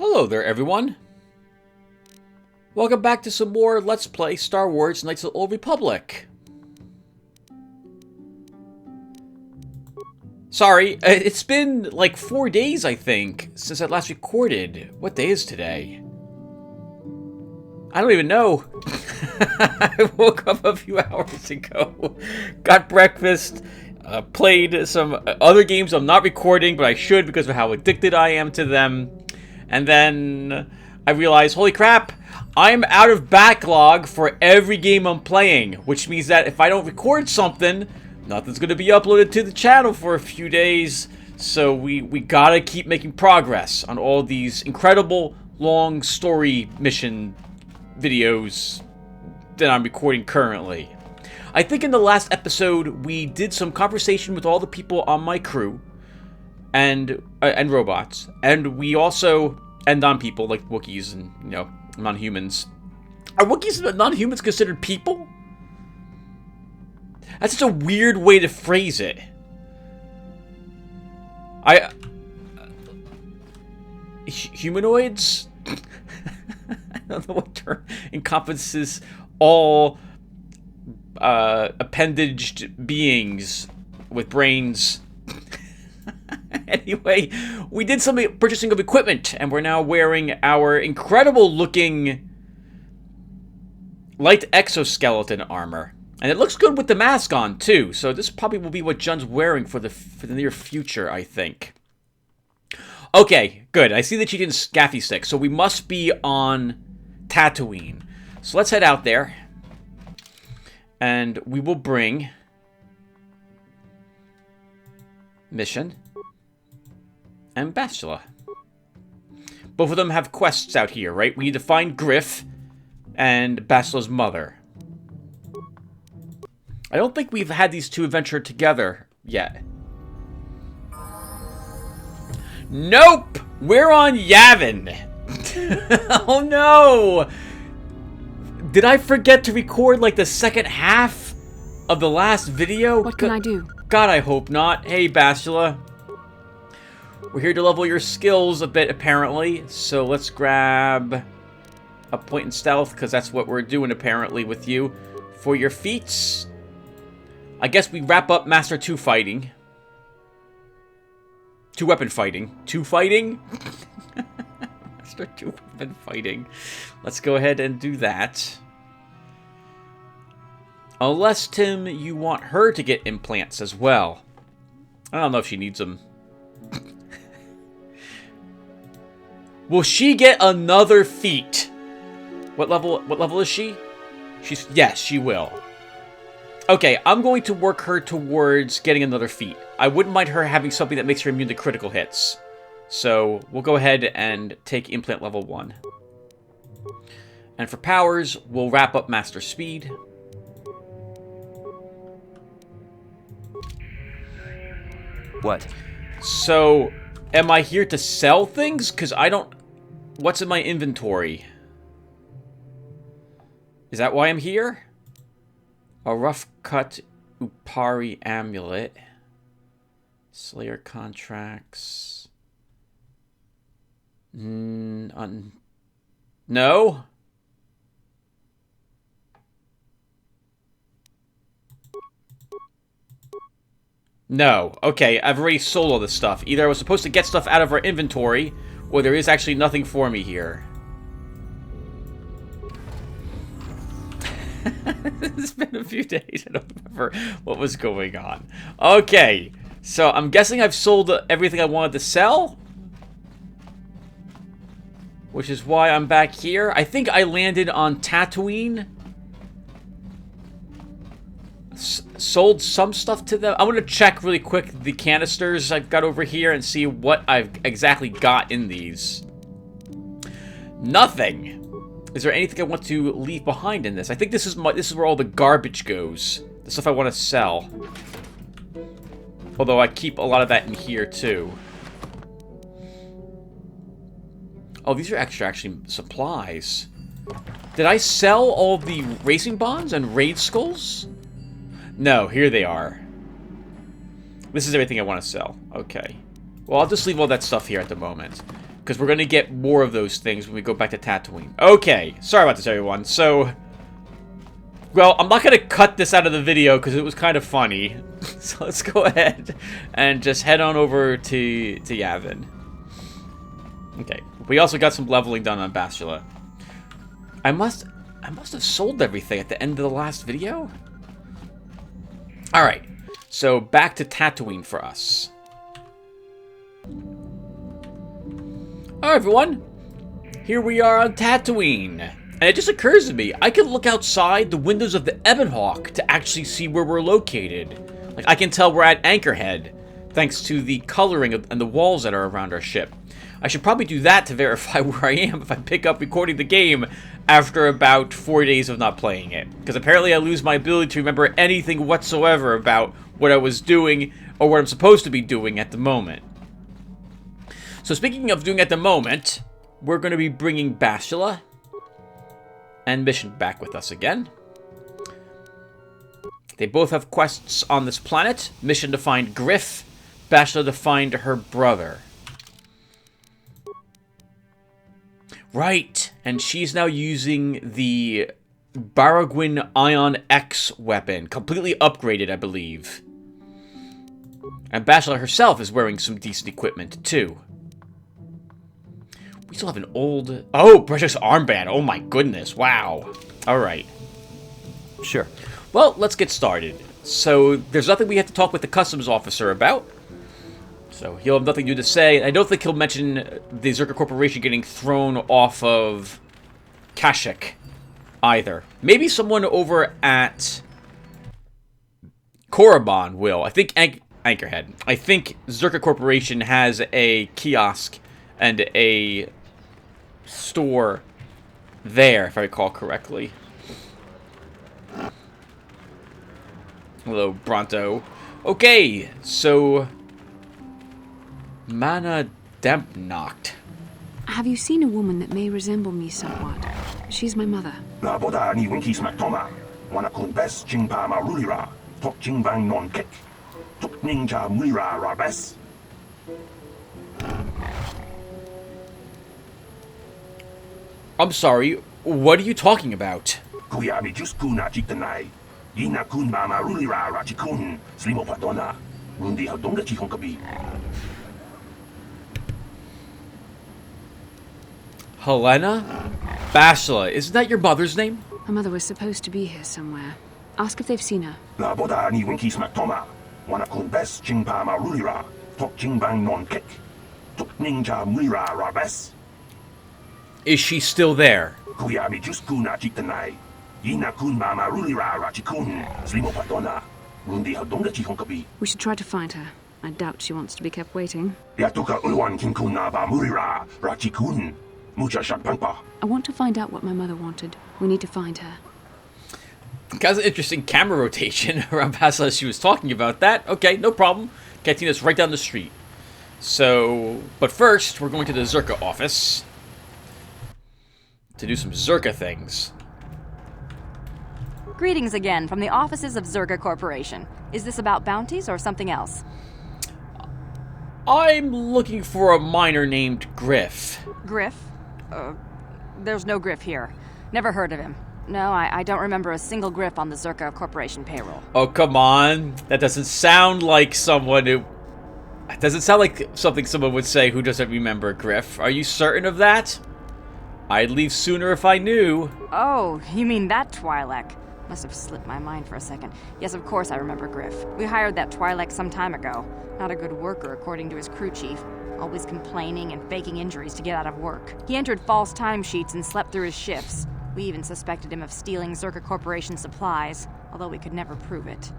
Hello there, everyone. Welcome back to some more Let's Play Star Wars Knights of the Old Republic. Sorry, it's been like 4 days, I think, since I last recorded. What day is today? I don't even know. I woke up a few hours ago, got breakfast, played some other games I'm not recording, but I should because of how addicted I am to them. And then I realized, holy crap, I'm out of backlog for every game I'm playing, which means that if I don't record something, nothing's going to be uploaded to the channel for a few days. So we gotta keep making progress on all these incredible long story mission videos that I'm recording currently. I think in the last episode we did some conversation with all the people on my crew and robots, and we also and non-people like Wookiees and non-humans. Are Wookiees and non-humans considered people? That's such a weird way to phrase it. Humanoids? I don't know what term encompasses all appendaged beings with brains. Anyway, we did some purchasing of equipment, and we're now wearing our incredible-looking light exoskeleton armor. And it looks good with the mask on, too, so this probably will be what Jun's wearing for the near future, I think. Okay, good. I see that you didn't scaffy stick, so we must be on Tatooine. So let's head out there, and we will bring Mission and Bastila. Both of them have quests out here, right? We need to find Griff and Bastila's mother. I don't think we've had these two adventure together yet. Nope! We're on Yavin! Oh no! Did I forget to record like the second half of the last video? What can I do? God, I hope not. Hey, Bastila. We're here to level your skills a bit, apparently. So let's grab a point in stealth, because that's what we're doing, apparently, with you. For your feats, I guess we wrap up Master 2 fighting. 2-weapon fighting. 2 fighting? Master 2-weapon fighting. Let's go ahead and do that. Unless, Tim, you want her to get implants as well. I don't know if she needs them. Will she get another feat? What level is she? Yes, she will. Okay, I'm going to work her towards getting another feat. I wouldn't mind her having something that makes her immune to critical hits. So, we'll go ahead and take implant level 1. And for powers, we'll wrap up Master Speed. What? So, am I here to sell things? Because I don't... What's in my inventory? Is that why I'm here? A rough cut Upari amulet. Slayer contracts. No? No. Okay, I've already sold all this stuff. Either I was supposed to get stuff out of our inventory, or there is actually nothing for me here. It's been a few days. I don't remember what was going on. Okay, so I'm guessing I've sold everything I wanted to sell, which is why I'm back here. I think I landed on Tatooine. Sold some stuff to them. I'm going to check really quick the canisters I've got over here and see what I've exactly got in these. Nothing. Is there anything I want to leave behind in this? I think this is where all the garbage goes. The stuff I want to sell. Although I keep a lot of that in here too. Oh, these are actually supplies. Did I sell all the racing bonds and raid skulls? No, here they are. This is everything I want to sell. Okay. Well, I'll just leave all that stuff here at the moment. Because we're going to get more of those things when we go back to Tatooine. Okay, sorry about this, everyone. So, well, I'm not going to cut this out of the video because it was kind of funny. So let's go ahead and just head on over to Yavin. Okay, we also got some leveling done on Bastila. I must have sold everything at the end of the last video. Alright, so back to Tatooine for us. Alright, everyone. Here we are on Tatooine. And it just occurs to me, I can look outside the windows of the Ebonhawk to actually see where we're located. Like, I can tell we're at Anchorhead, thanks to the coloring and the walls that are around our ship. I should probably do that to verify where I am if I pick up recording the game after about 4 days of not playing it. Because apparently I lose my ability to remember anything whatsoever about what I was doing or what I'm supposed to be doing at the moment. So speaking of doing at the moment, we're going to be bringing Bastila and Mission back with us again. They both have quests on this planet. Mission to find Griff, Bastila to find her brother. Right, and she's now using the Baragwin Ion X weapon, completely upgraded, I believe. And Bastila herself is wearing some decent equipment, too. We still have an old... Oh, precious armband. Oh my goodness, wow. Alright. Sure. Well, let's get started. So, there's nothing we have to talk with the customs officer about. So, he'll have nothing new to say. I don't think he'll mention the Zerka Corporation getting thrown off of Kashyyyk either. Maybe someone over at Korriban will. I think Anchorhead. I think Zerka Corporation has a kiosk and a store there, if I recall correctly. Hello, Bronto. Okay, so... Mana Dempnocht. Have you seen a woman that may resemble me somewhat? She's my mother. I'm sorry, what are you talking about? Helena? Bastila, isn't that your mother's name? My mother was supposed to be here somewhere. Ask if they've seen her. Is she still there? We should try to find her. I doubt she wants to be kept waiting. I want to find out what my mother wanted. We need to find her. Got an interesting camera rotation around Bastila as she was talking about that. Okay, no problem. Cantina's right down the street. So, but first, we're going to the Zerka office to do some Zerka things. Greetings again from the offices of Zerka Corporation. Is this about bounties or something else? I'm looking for a miner named Griff. Griff? There's no Griff here. Never heard of him. No, I don't remember a single Griff on the Zerka Corporation payroll. Oh, come on. That doesn't sound like someone who... It doesn't sound like something someone would say who doesn't remember Griff. Are you certain of that? I'd leave sooner if I knew. Oh, you mean that Twi'lek. Must have slipped my mind for a second. Yes, of course I remember Griff. We hired that Twi'lek some time ago. Not a good worker, according to his crew chief. Always complaining and faking injuries to get out of work. He entered false timesheets and slept through his shifts. We even suspected him of stealing Zerka Corporation supplies, although we could never prove it.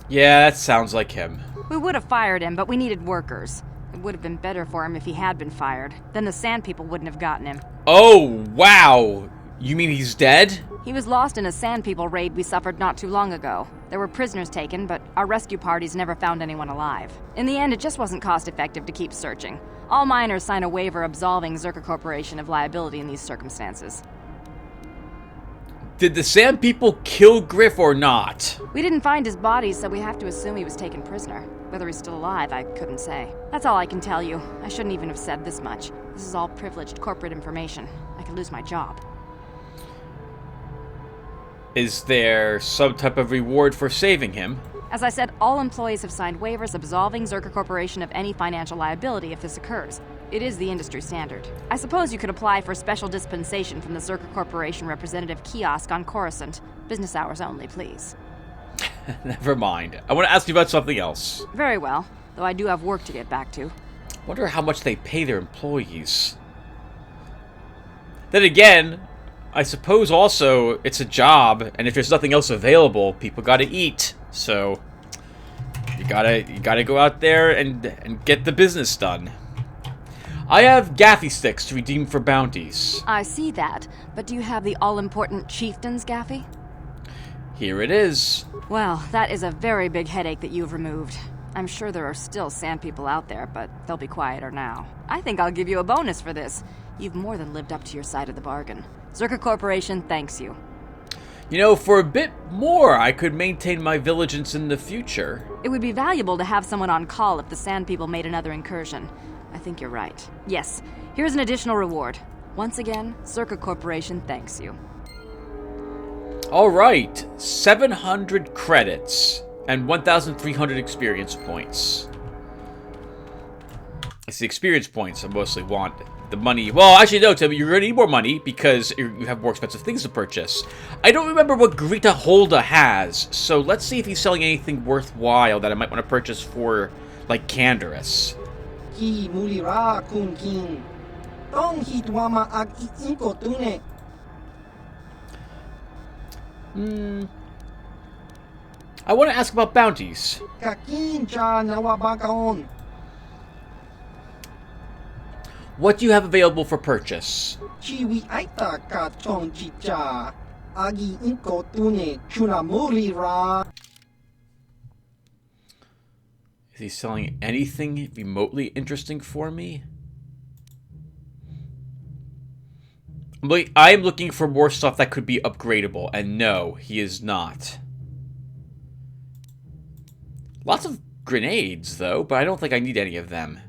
Yeah, that sounds like him. We would have fired him, but we needed workers. It would have been better for him if he had been fired. Then the Sand People wouldn't have gotten him. Oh, wow! You mean he's dead? He was lost in a Sand People raid we suffered not too long ago. There were prisoners taken, but our rescue parties never found anyone alive. In the end, it just wasn't cost-effective to keep searching. All miners sign a waiver absolving Zerka Corporation of liability in these circumstances. Did the Sand People kill Griff or not? We didn't find his body, so we have to assume he was taken prisoner. Whether he's still alive, I couldn't say. That's all I can tell you. I shouldn't even have said this much. This is all privileged corporate information. I could lose my job. Is there some type of reward for saving him? As I said, all employees have signed waivers absolving Zerka Corporation of any financial liability if this occurs. It is the industry standard. I suppose you could apply for special dispensation from the Zerka Corporation representative kiosk on Coruscant. Business hours only, please. Never mind. I want to ask you about something else. Very well, though I do have work to get back to. Wonder how much they pay their employees. Then again, I suppose also it's a job, and if there's nothing else available, people gotta eat. So you gotta go out there and get the business done. I have gaffy sticks to redeem for bounties. I see that, but do you have the all-important chieftain's gaffy? Here it is. Well, that is a very big headache that you've removed. I'm sure there are still sand people out there, but they'll be quieter now. I think I'll give you a bonus for this. You've more than lived up to your side of the bargain. Zerka Corporation thanks you. You know, for a bit more, I could maintain my vigilance in the future. It would be valuable to have someone on call if the sand people made another incursion. I think you're right. Yes, here's an additional reward. Once again, Zerka Corporation thanks you. Alright, 700 credits and 1,300 experience points. It's the experience points I mostly want. The money... Well, actually, no, Tim, you're going to need more money because you have more expensive things to purchase. I don't remember what Greta Holda has, so let's see if he's selling anything worthwhile that I might want to purchase for, like, Canderous. I want to ask about bounties. What do you have available for purchase? Is he selling anything remotely interesting for me? I am looking for more stuff that could be upgradable, and no, he is not. Lots of grenades, though, but I don't think I need any of them.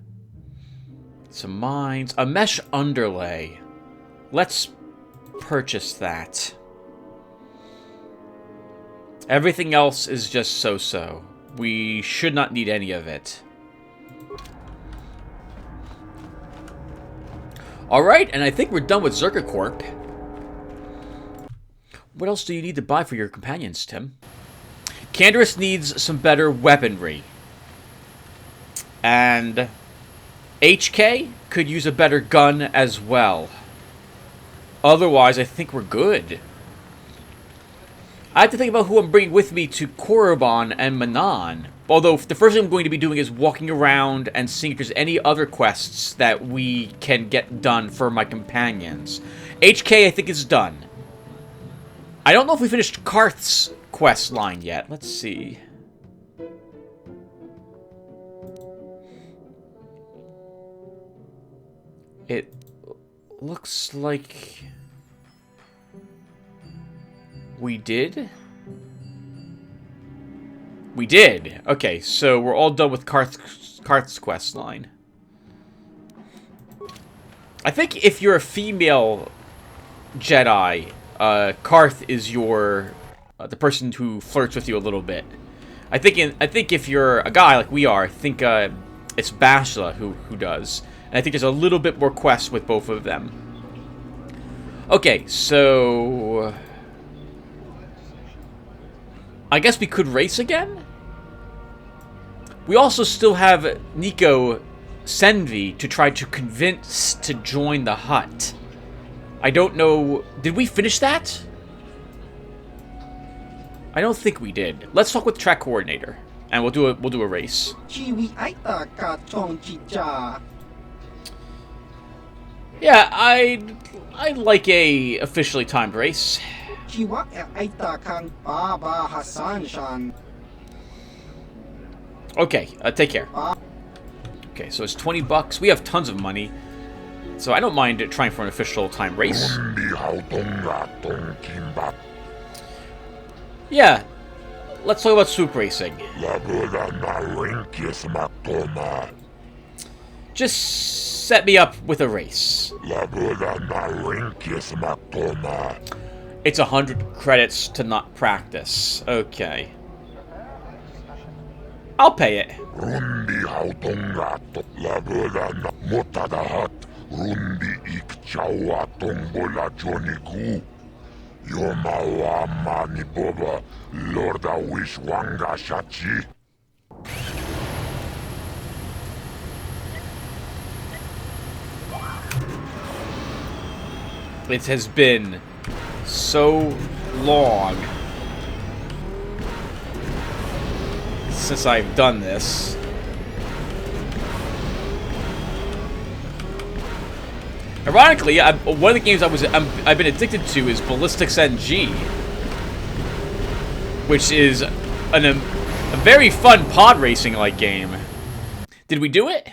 Some mines. A mesh underlay. Let's purchase that. Everything else is just so-so. We should not need any of it. Alright, and I think we're done with Zerka Corp. What else do you need to buy for your companions, Tim? Canderous needs some better weaponry. And HK could use a better gun as well. Otherwise, I think we're good. I have to think about who I'm bringing with me to Korriban and Manan. Although, the first thing I'm going to be doing is walking around and seeing if there's any other quests that we can get done for my companions. HK, I think, is done. I don't know if we finished Karth's quest line yet. Let's see. It looks like we did. We did. Okay, so we're all done with Karth's quest line. I think if you're a female Jedi, Karth is your the person who flirts with you a little bit. I think if you're a guy like we are, I think it's Bashla who does. And I think there's a little bit more quests with both of them. Okay, so I guess we could race again? We also still have Nico Senvi to try to convince to join the hut. I don't know... Did we finish that? I don't think we did. Let's talk with the track coordinator. And we'll do a race. Yeah, I like a officially timed race. Okay, take care. Okay, so it's 20 bucks. We have tons of money. So I don't mind trying for an official time race. Yeah, let's talk about swoop racing. Just set me up with a race. It's 100 credits to not practice. Okay. I'll pay it. It has been so long since I've done this. Ironically, one of the games I've been addicted to is Ballistics NG, which is a very fun pod racing like game. Did we do it?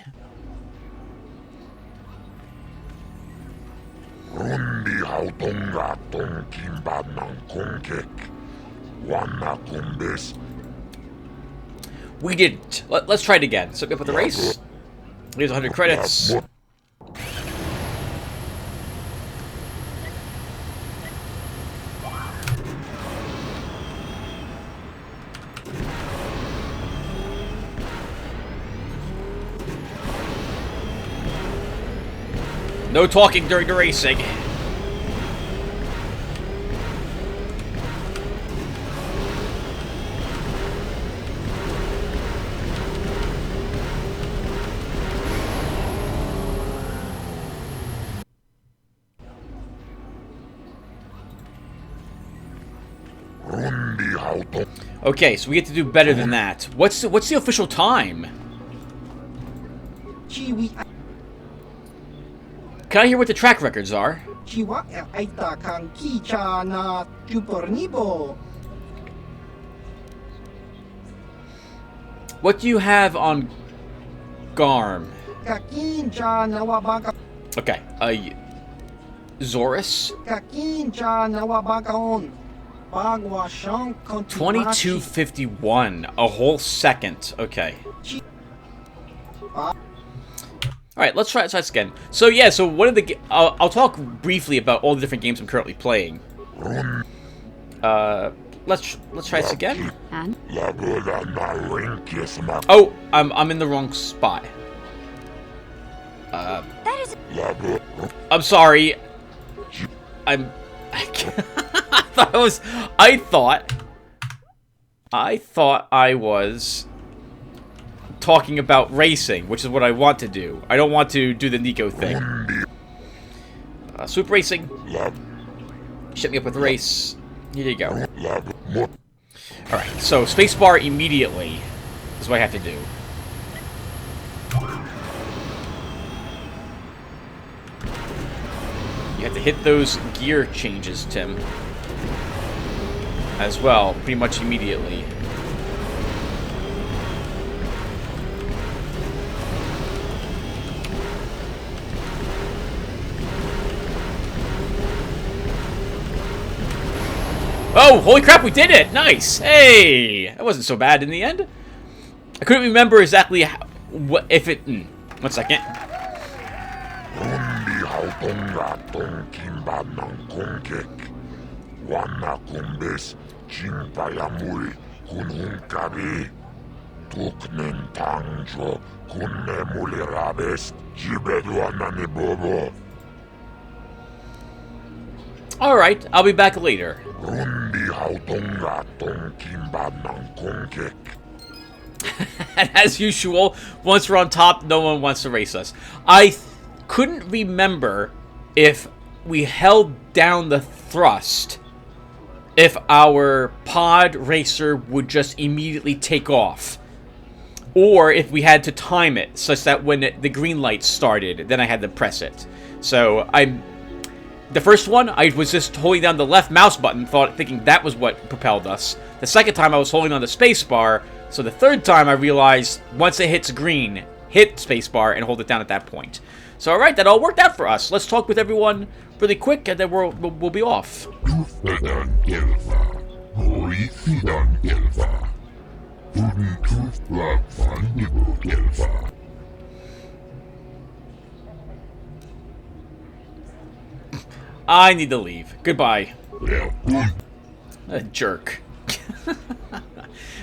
We didn't. Let's try it again. So, up with the race. Here's 100 credits. No talking during the racing. Okay, so we get to do better than that. What's the official time? Can I hear what the track records are? What do you have on Garm? Okay, Zorus? 2251. A whole second. Okay. Alright, let's try this again. So yeah, so one of the... I'll talk briefly about all the different games I'm currently playing. Let's try this again. And? Oh, I'm in the wrong spot. I'm sorry. I thought I was talking about racing, which is what I want to do. I don't want to do the Nico thing. Swoop racing. Shut me up with race. Here you go. Alright, so spacebar immediately is what I have to do. You have to hit those gear changes, Tim. As well, pretty much immediately. Oh, holy crap, we did it! Nice! Hey! That wasn't so bad in the end. I couldn't remember exactly how, if it... 1 second. Alright, I'll be back later. And as usual, once we're on top, no one wants to race us. I couldn't remember if we held down the thrust, if our pod racer would just immediately take off. Or if we had to time it, such that when the green light started, then I had to press it. So, the first one, I was just holding down the left mouse button, thinking that was what propelled us. The second time, I was holding on the spacebar. So the third time, I realized, once it hits green, hit spacebar and hold it down at that point. So, alright, that all worked out for us. Let's talk with everyone really quick, and then we'll be off. I need to leave. Goodbye. A jerk.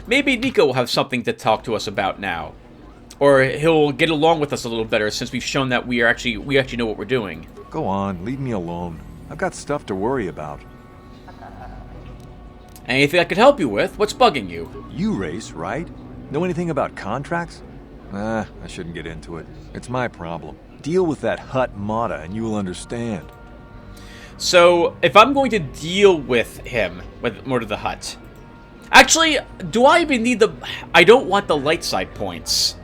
Maybe Nico will have something to talk to us about now. Or he'll get along with us a little better since we've shown that we actually know what we're doing. Go on, leave me alone. I've got stuff to worry about. Anything I could help you with? What's bugging you? You race, right? Know anything about contracts? I shouldn't get into it. It's my problem. Deal with that Hutt Mata and you will understand. So, if I'm going to deal with him, with more to the Hutt... Actually, do I even need the... I don't want the light side points.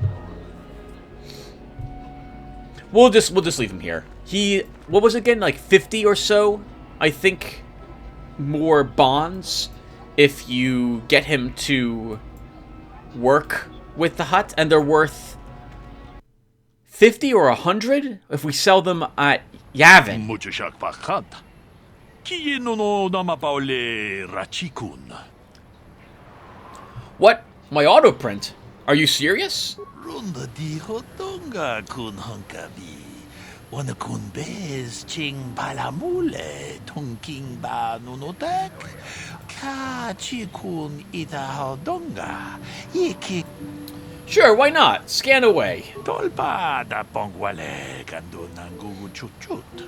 We'll just leave him here. He... What was it again? Like 50 or so? I think more bonds if you get him to work with the Hutt. And they're worth 50 or 100 if we sell them at Yavin. What? My auto print? Are you serious? Runda di hotonga kun hunkabi. Wana kun bez ching palamule tonking ba nunotak. Ka chi kun ita hodonga. Yiki. Sure, why not? Scan away. Tolpa da pongwale kando nangu chuchut.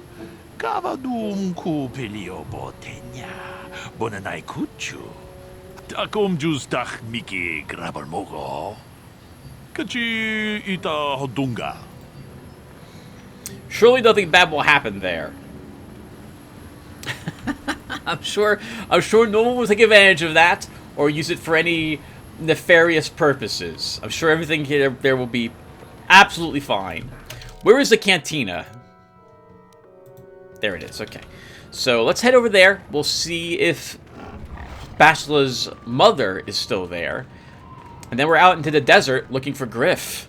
Kavadum ku pelio botenya. Bonanai kuchu. Takom justach miki grabalmogo. Kachi ita hodunga. Surely nothing bad will happen there. I'm sure no one will take advantage of that or use it for any nefarious purposes. I'm sure everything here there will be absolutely fine. Where is the cantina? There it is. Okay. So let's head over there. We'll see if Bastla's mother is still there. And then we're out into the desert looking for Griff.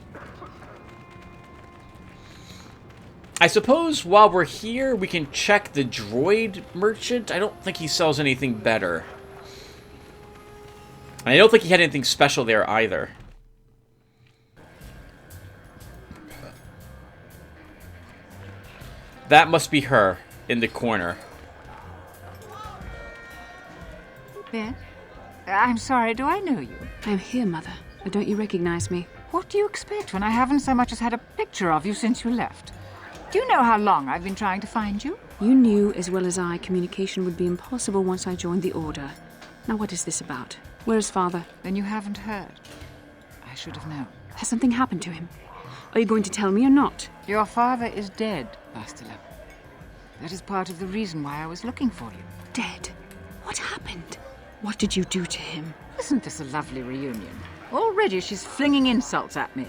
I suppose while we're here, we can check the droid merchant. I don't think he sells anything better. And I don't think he had anything special there either. That must be her in the corner. Yes? I'm sorry, do I know you? I'm here, Mother. Don't you recognize me? What do you expect when I haven't so much as had a picture of you since you left? Do you know how long I've been trying to find you? You knew as well as I communication would be impossible once I joined the Order. Now what is this about? Where is Father? Then you haven't heard. I should have known. Has something happened to him? Are you going to tell me or not? Your father is dead, Bastila. That is part of the reason why I was looking for you. Dead? What happened? What did you do to him? Isn't this a lovely reunion? Already she's flinging insults at me.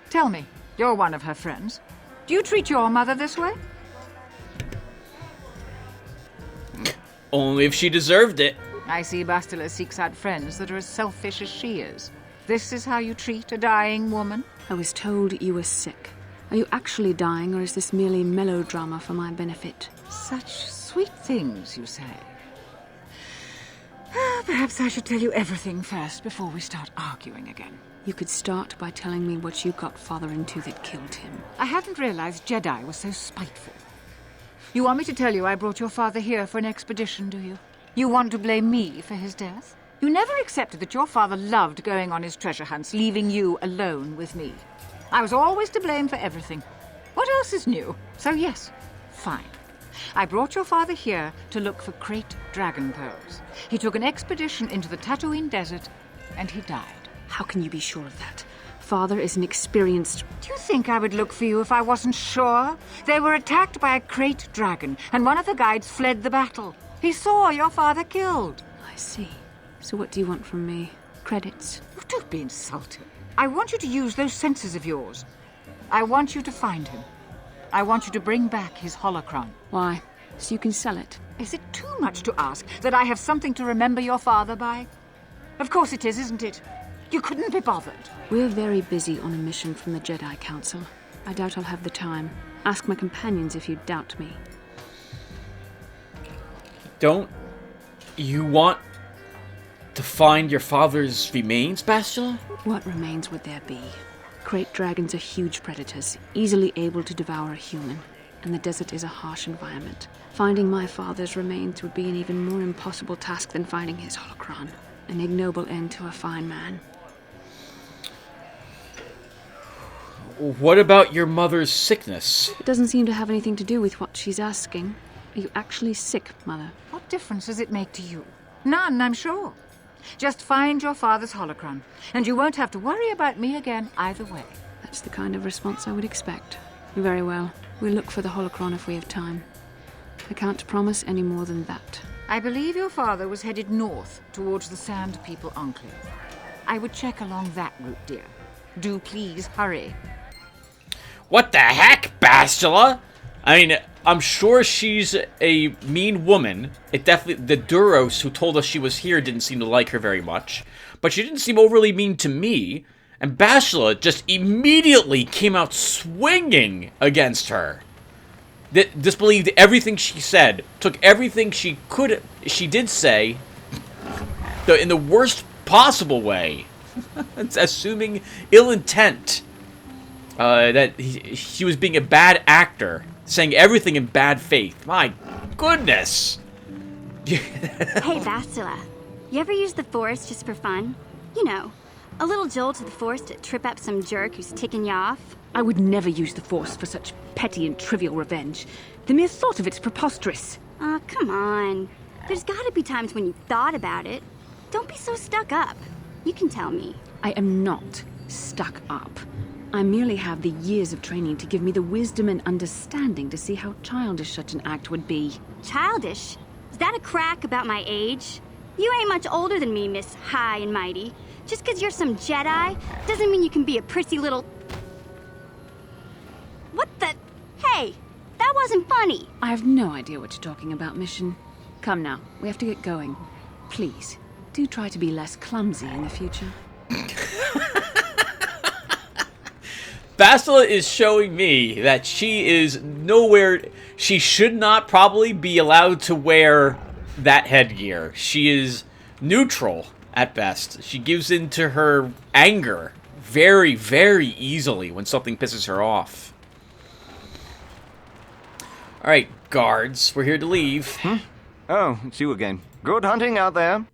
Tell me, you're one of her friends. Do you treat your mother this way? Only if she deserved it. I see Bastila seeks out friends that are as selfish as she is. This is how you treat a dying woman? I was told you were sick. Are you actually dying, or is this merely melodrama for my benefit? Such sweet things, you say. Perhaps I should tell you everything first before we start arguing again. You could start by telling me what you got Father into that killed him. I hadn't realized Jedi was so spiteful. You want me to tell you I brought your father here for an expedition, do you? You want to blame me for his death? You never accepted that your father loved going on his treasure hunts, leaving you alone with me. I was always to blame for everything. What else is new? So yes, fine. I brought your father here to look for Krayt dragon pearls. He took an expedition into the Tatooine desert, and he died. How can you be sure of that? Father is an experienced... Do you think I would look for you if I wasn't sure? They were attacked by a Krayt dragon, and one of the guides fled the battle. He saw your father killed. I see. So what do you want from me? Credits? Oh, don't be insulting. I want you to use those senses of yours. I want you to find him. I want you to bring back his holocron. Why? So you can sell it? Is it too much to ask that I have something to remember your father by? Of course it is, isn't it? You couldn't be bothered. We're very busy on a mission from the Jedi Council. I doubt I'll have the time. Ask my companions if you doubt me. Don't you want To find your father's remains, Bastila? What remains would there be? Great dragons are huge predators, easily able to devour a human, and the desert is a harsh environment. Finding my father's remains would be an even more impossible task than finding his holocron. An ignoble end to a fine man. What about your mother's sickness? It doesn't seem to have anything to do with what she's asking. Are you actually sick, Mother? What difference does it make to you? None, I'm sure. Just find your father's holocron, and you won't have to worry about me again either way. That's the kind of response I would expect. Very well. We'll look for the holocron if we have time. I can't promise any more than that. I believe your father was headed north towards the Sand People Enclave. I would check along that route, dear. Do please hurry. What the heck, Bastila? I mean, I'm sure she's a mean woman. It definitely, the Duros who told us she was here didn't seem to like her very much. But she didn't seem overly mean to me. And Bastila just immediately came out swinging against her. Disbelieved everything she said. Took everything she did say in the worst possible way. Assuming ill intent. That he was being a bad actor. Saying everything in bad faith. My goodness. Hey, Bastila. You ever use the Force just for fun? You know, a little jolt to the Force to trip up some jerk who's ticking you off? I would never use the Force for such petty and trivial revenge. The mere thought of it's preposterous. Aw, come on. There's gotta be times when you thought about it. Don't be so stuck up. You can tell me. I am not stuck up. I merely have the years of training to give me the wisdom and understanding to see how childish such an act would be. Childish? Is that a crack about my age? You ain't much older than me, Miss High and Mighty. Just 'cause you're some Jedi doesn't mean you can be a prissy little... What the... Hey, that wasn't funny. I have no idea what you're talking about, Mission. Come now, we have to get going. Please, do try to be less clumsy in the future. Bastila is showing me that she is nowhere... She should not probably be allowed to wear that headgear. She is neutral at best. She gives in to her anger very, very easily when something pisses her off. Alright, guards, we're here to leave. Oh, it's you again. Good hunting out there.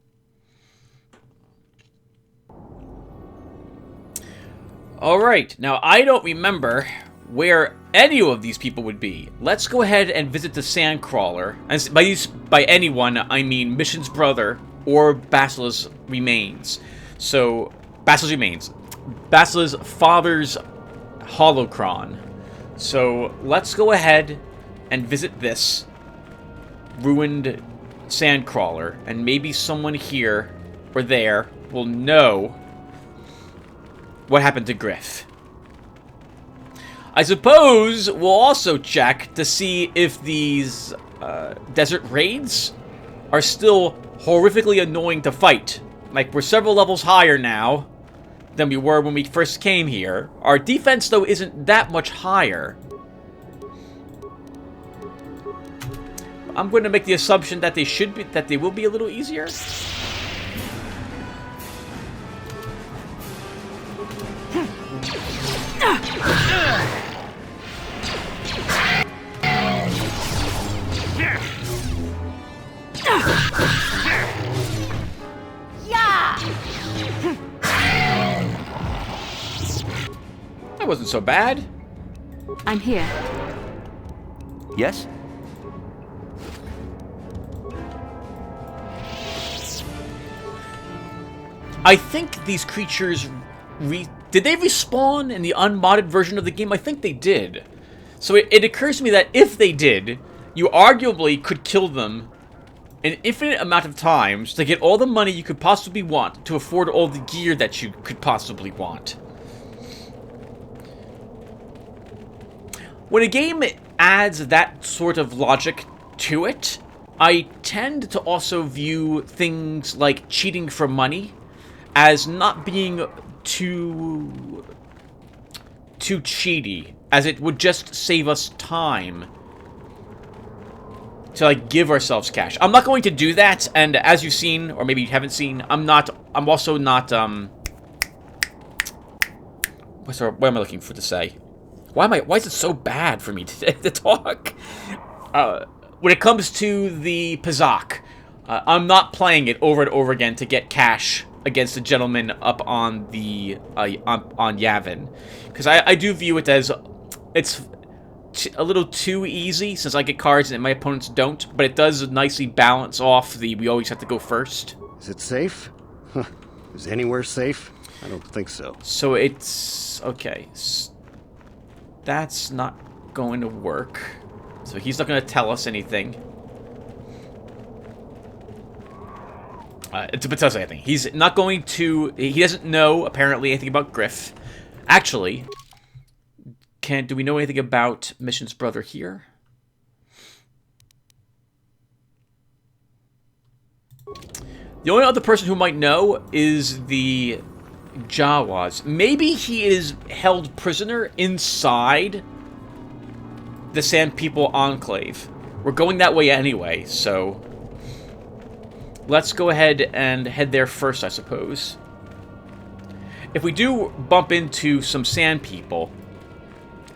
Alright, now I don't remember where any of these people would be. Let's go ahead and visit the Sandcrawler. And by anyone, I mean Mission's brother or Basila's remains. So, Basila's remains. Basila's father's holocron. So, let's go ahead and visit this ruined Sandcrawler. And maybe someone here or there will know what happened to Griff. I suppose we'll also check to see if these desert raids are still horrifically annoying to fight. Like, we're several levels higher now than we were when we first came here. Our defense, though, isn't that much higher. I'm going to make the assumption that they will be a little easier. That wasn't so bad. I'm here. Yes? I think these creatures did they respawn in the unmodded version of the game? I think they did. So it occurs to me that if they did, you arguably could kill them an infinite amount of times to get all the money you could possibly want to afford all the gear that you could possibly want. When a game adds that sort of logic to it, I tend to also view things like cheating for money as not being too cheaty, as it would just save us time to like give ourselves cash. I'm not going to do that, and as you've seen, or maybe you haven't seen, I'm also not what am I looking for to say? Why is it so bad for me to talk? When it comes to the Pazak, I'm not playing it over and over again to get cash against the gentleman up on the on Yavin, because I do view it as it's a little too easy since I get cards and my opponents don't, but it does nicely balance off the we always have to go first. Is it safe? Is anywhere safe? I don't think so. So it's okay. That's not going to work. So he's not going to tell us anything. To tell us anything. He's not going to... He doesn't know, apparently, anything about Griff. Actually, do we know anything about Mission's brother here? The only other person who might know is the Jawas. Maybe he is held prisoner inside the Sand People Enclave. We're going that way anyway, so let's go ahead and head there first, I suppose. If we do bump into some Sand People,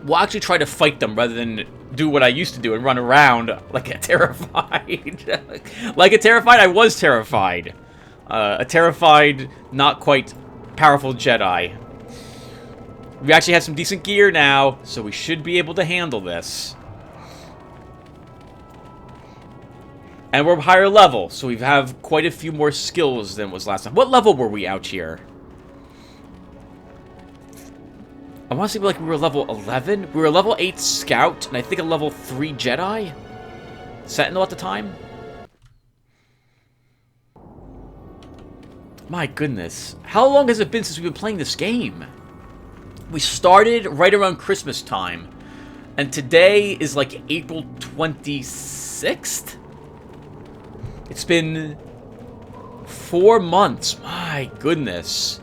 we'll actually try to fight them rather than do what I used to do and run around like a terrified. Like a terrified? I was terrified. A terrified, not quite powerful Jedi. We actually have some decent gear now, so we should be able to handle this. And we're higher level, so we have quite a few more skills than was last time. What level were we out here? I want to say like we were level 11. We were a level 8 Scout, and I think a level 3 Jedi? Sentinel at the time? My goodness. How long has it been since we've been playing this game? We started right around Christmas time. And today is like April 26th? It's been 4 months. My goodness.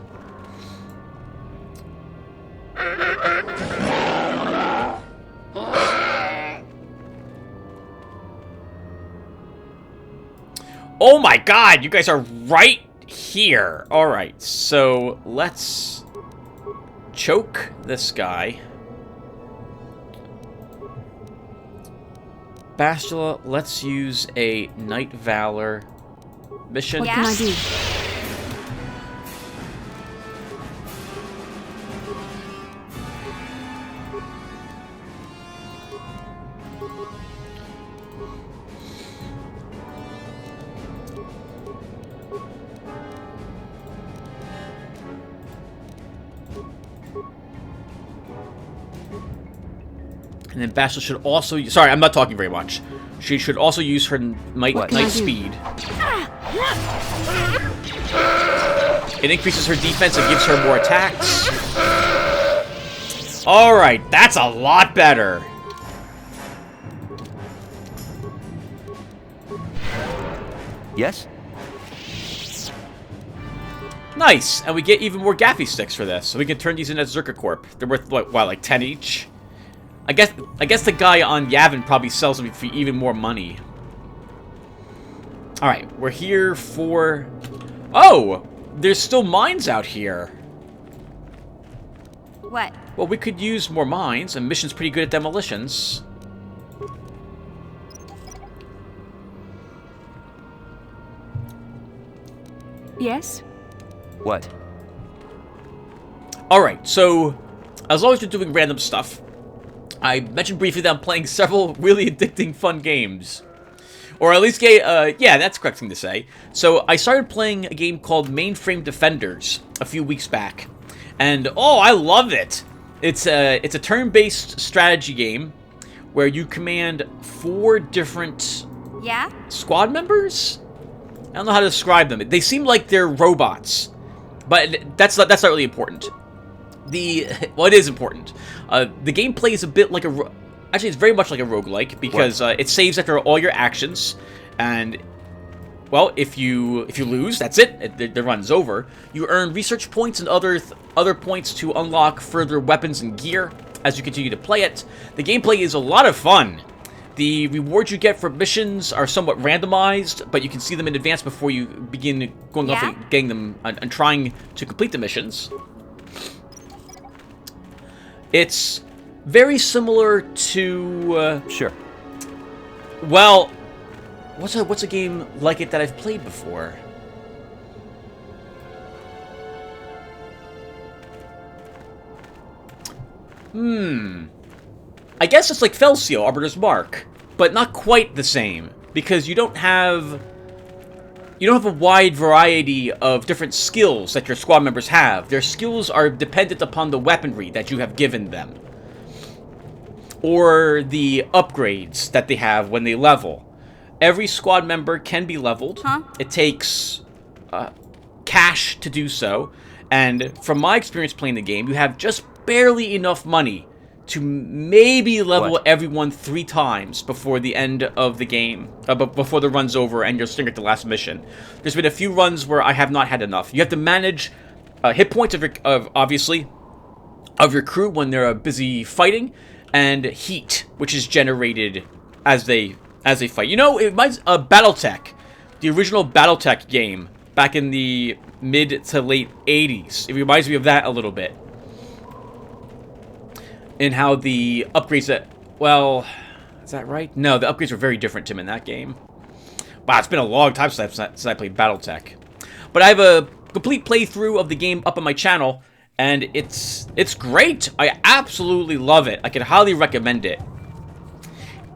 Oh my god, you guys are right here. Alright, so let's choke this guy. Bastila, let's use a Knight Valor mission. What can I do? And then Bastila should also... Sorry, I'm not talking very much. She should also use her Knight Speed. It increases her defense and gives her more attacks. Alright, that's a lot better. Yes? Nice! And we get even more Gaffy sticks for this, so we can turn these into Zerka Corp. They're worth, what, like 10 each? I guess the guy on Yavin probably sells them for even more money. Alright, we're here for... Oh! There's still mines out here. What? Well, we could use more mines, and Mission's pretty good at demolitions. Yes? What? Alright, so as long as you're doing random stuff, I mentioned briefly that I'm playing several really addicting fun games. Or at least, yeah, that's the correct thing to say. So I started playing a game called Mainframe Defenders a few weeks back. And, oh, I love it! It's a turn-based strategy game where you command 4 different squad members? I don't know how to describe them. They seem like they're robots. But that's not really important. Well, it is important. The gameplay is a bit like actually, it's very much like a roguelike because it saves after all your actions, and well, if you lose, that's it. The run's over. You earn research points and other points to unlock further weapons and gear as you continue to play it. The gameplay is a lot of fun. The rewards you get for missions are somewhat randomized, but you can see them in advance before you begin going off and getting them and trying to complete the missions. It's very similar to... Sure. Well, what's a game like it that I've played before? I guess it's like Felseal, Arbiter's Mark, but not quite the same, because you don't have a wide variety of different skills that your squad members have. Their skills are dependent upon the weaponry that you have given them, or the upgrades that they have when they level. Every squad member can be leveled. It takes cash to do so, and from my experience playing the game, you have just barely enough money to maybe level everyone 3 times before the end of the game, before the run's over and you're still at the last mission. There's been a few runs where I have not had enough. You have to manage hit points obviously of your crew when they're busy fighting, and heat, which is generated as they fight. You know, it reminds BattleTech, the original BattleTech game back in the mid to late 80s. It reminds me of that a little bit. In how the upgrades well, is that right? No, the upgrades were very different, Tim, in that game. Wow, it's been a long time since I played BattleTech. But I have a complete playthrough of the game up on my channel, and it's great. I absolutely love it. I can highly recommend it.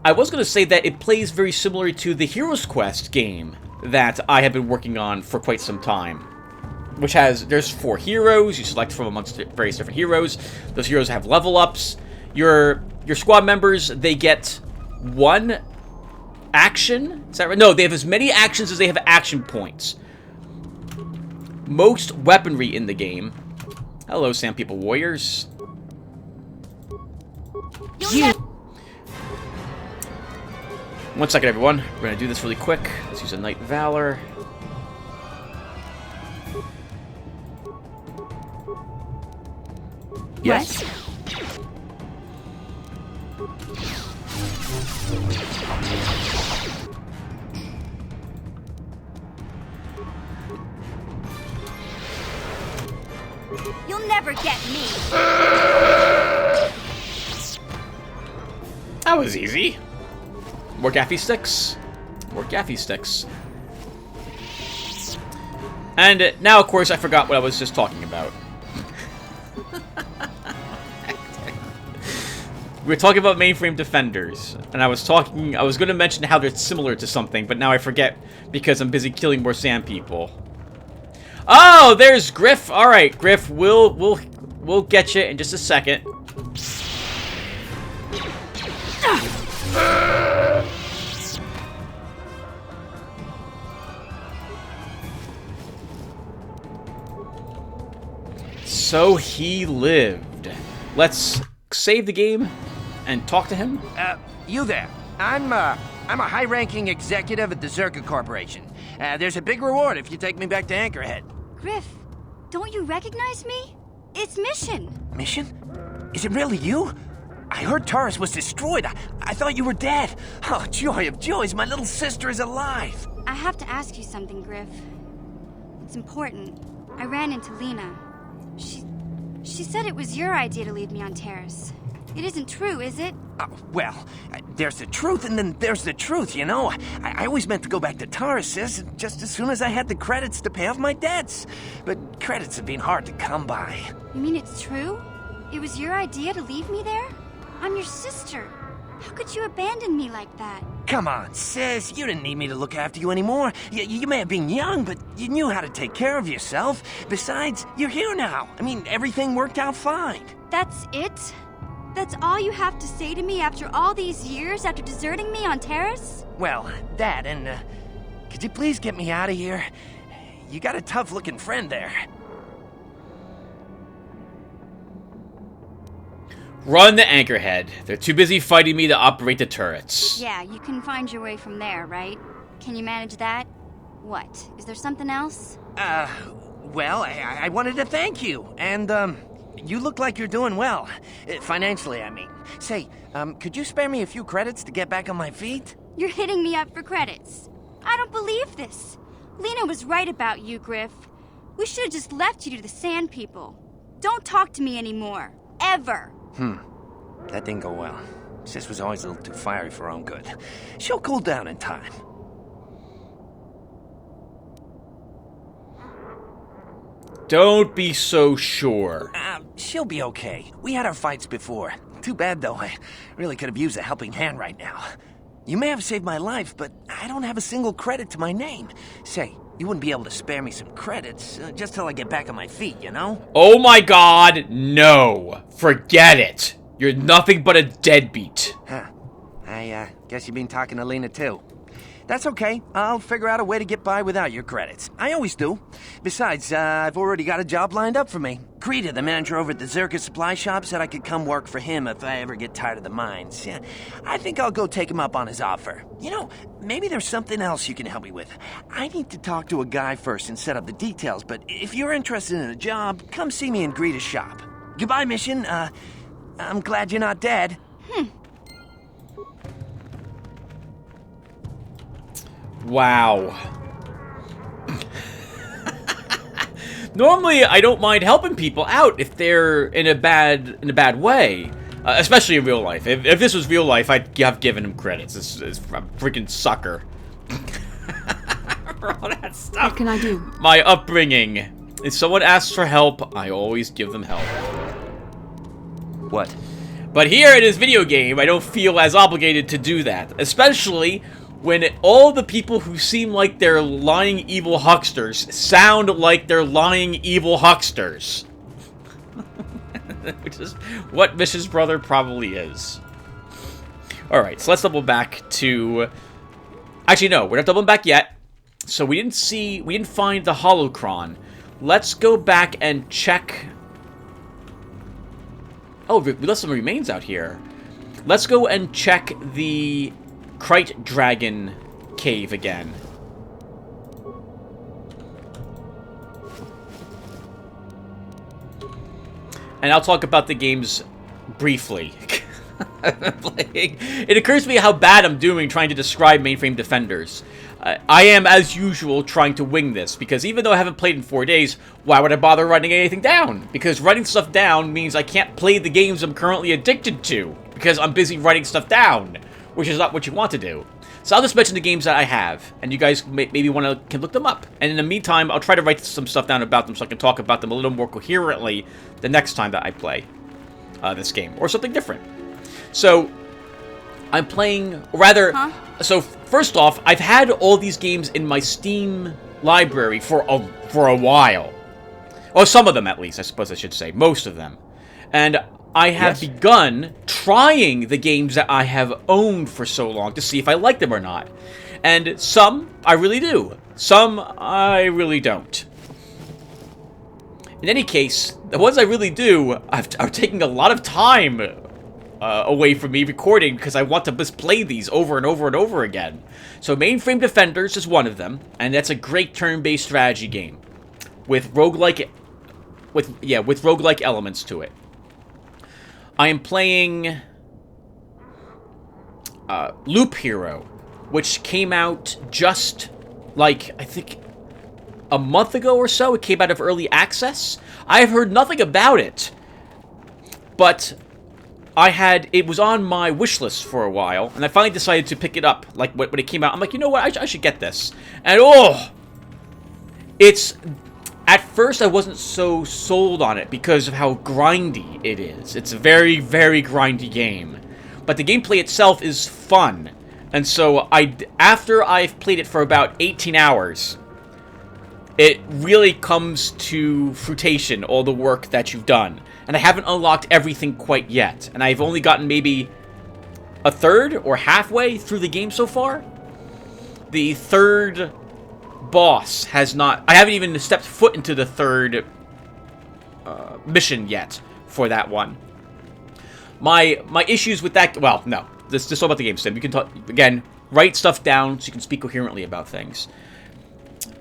I was going to say that it plays very similar to the Heroes Quest game that I have been working on for quite some time. Which there's 4 heroes, you select from amongst various different heroes. Those heroes have level ups. Your squad members, they get 1 action. Is that right? No, they have as many actions as they have action points. Most weaponry in the game. Hello, Sand People Warriors. One second, everyone. We're going to do this really quick. Let's use a Knight Valor. Yes. You'll never get me. That was easy. More gaffy sticks. More gaffy sticks. And now, of course, I forgot what I was just talking about. We were talking about mainframe defenders, and I was going to mention how they're similar to something, but now I forget because I'm busy killing more sand people. Oh, there's Griff. All right, Griff, we'll get you in just a second. So he lived. Let's save the game and talk to him. You there. I'm a high-ranking executive at the Zerka Corporation. There's a big reward if you take me back to Anchorhead. Griff, don't you recognize me? It's Mission. Mission? Is it really you? I heard Taris was destroyed. I thought you were dead. Oh, joy of joys, my little sister is alive. I have to ask you something, Griff. It's important. I ran into Lena. She said it was your idea to leave me on Taris. It isn't true, is it? Well, there's the truth and then there's the truth, you know? I always meant to go back to Taris, sis, just as soon as I had the credits to pay off my debts. But credits have been hard to come by. You mean it's true? It was your idea to leave me there? I'm your sister. How could you abandon me like that? Come on, sis. You didn't need me to look after you anymore. You may have been young, but you knew how to take care of yourself. Besides, you're here now. I mean, everything worked out fine. That's it? That's all you have to say to me after all these years, after deserting me on Taris? Well, that and, could you please get me out of here? You got a tough-looking friend there. Run the Anchorhead. They're too busy fighting me to operate the turrets. Yeah, you can find your way from there, right? Can you manage that? What? Is there something else? Well, I wanted to thank you, and, You look like you're doing well. Financially, I mean. Say, could you spare me a few credits to get back on my feet? You're hitting me up for credits. I don't believe this. Lena was right about you, Griff. We should have just left you to the Sand People. Don't talk to me anymore. Ever. That didn't go well. Sis was always a little too fiery for her own good. She'll cool down in time. Don't be so sure. She'll be okay. We had our fights before. Too bad, though. I really could have used a helping hand right now. You may have saved my life, but I don't have a single credit to my name. Say, you wouldn't be able to spare me some credits, just till I get back on my feet, you know? Oh my god, no. Forget it. You're nothing but a deadbeat. Huh. I guess you've been talking to Lena, too. That's okay. I'll figure out a way to get by without your credits. I always do. Besides, I've already got a job lined up for me. Krita, the manager over at the Zerka supply shop, said I could come work for him if I ever get tired of the mines. Yeah, I think I'll go take him up on his offer. You know, maybe there's something else you can help me with. I need to talk to a guy first and set up the details, but if you're interested in a job, come see me in Greta's shop. Goodbye, Mission. I'm glad you're not dead. Wow. Normally, I don't mind helping people out if they're in a bad way, especially in real life. If this was real life, I'd have given him credits. It's a freaking sucker. All that stuff. What can I do? My upbringing. If someone asks for help, I always give them help. What? But here in this video game, I don't feel as obligated to do that, especially when all the people who seem like they're lying evil hucksters sound like they're lying evil hucksters. Which is what Mish's brother probably is. Alright, so let's double back to... Actually, no, we're not doubling back yet. So we didn't find the holocron. Let's go back and check... Oh, we left some remains out here. Let's go and check the Krite Dragon cave again. And I'll talk about the games briefly. It occurs to me how bad I'm doing trying to describe mainframe defenders. I am, as usual, trying to wing this, because even though I haven't played in 4 days, why would I bother writing anything down? Because writing stuff down means I can't play the games I'm currently addicted to, because I'm busy writing stuff down, which is not what you want to do. So I'll just mention the games that I have, and you guys maybe can look them up. And in the meantime, I'll try to write some stuff down about them so I can talk about them a little more coherently the next time that I play this game, or something different. So, I'm playing, or rather, so first off, I've had all these games in my Steam library for a while. Or some of them, at least, I suppose I should say. Most of them. And I have begun trying the games that I have owned for so long to see if I like them or not. And some, I really do. Some, I really don't. In any case, the ones I really do are taking a lot of time away from me recording because I want to just play these over and over and over again. So Mainframe Defenders is one of them, and that's a great turn-based strategy game with roguelike elements to it. I am playing Loop Hero, which came out just like I think a month ago or so. It came out of early access. I've heard nothing about it, but it was on my wish list for a while, and I finally decided to pick it up. Like, when it came out, I'm like, you know what, I should get this. And, at first I wasn't so sold on it because of how grindy it is. It's a very, very grindy game. But the gameplay itself is fun. And so, after I've played it for about 18 hours, it really comes to fruition, all the work that you've done. And I haven't unlocked everything quite yet. And I've only gotten maybe a third or halfway through the game so far. The third boss has not... I haven't even stepped foot into the third mission yet for that one. My issues with that... Well, no. This is all about the game, Sim. You can talk... Again, write stuff down so you can speak coherently about things.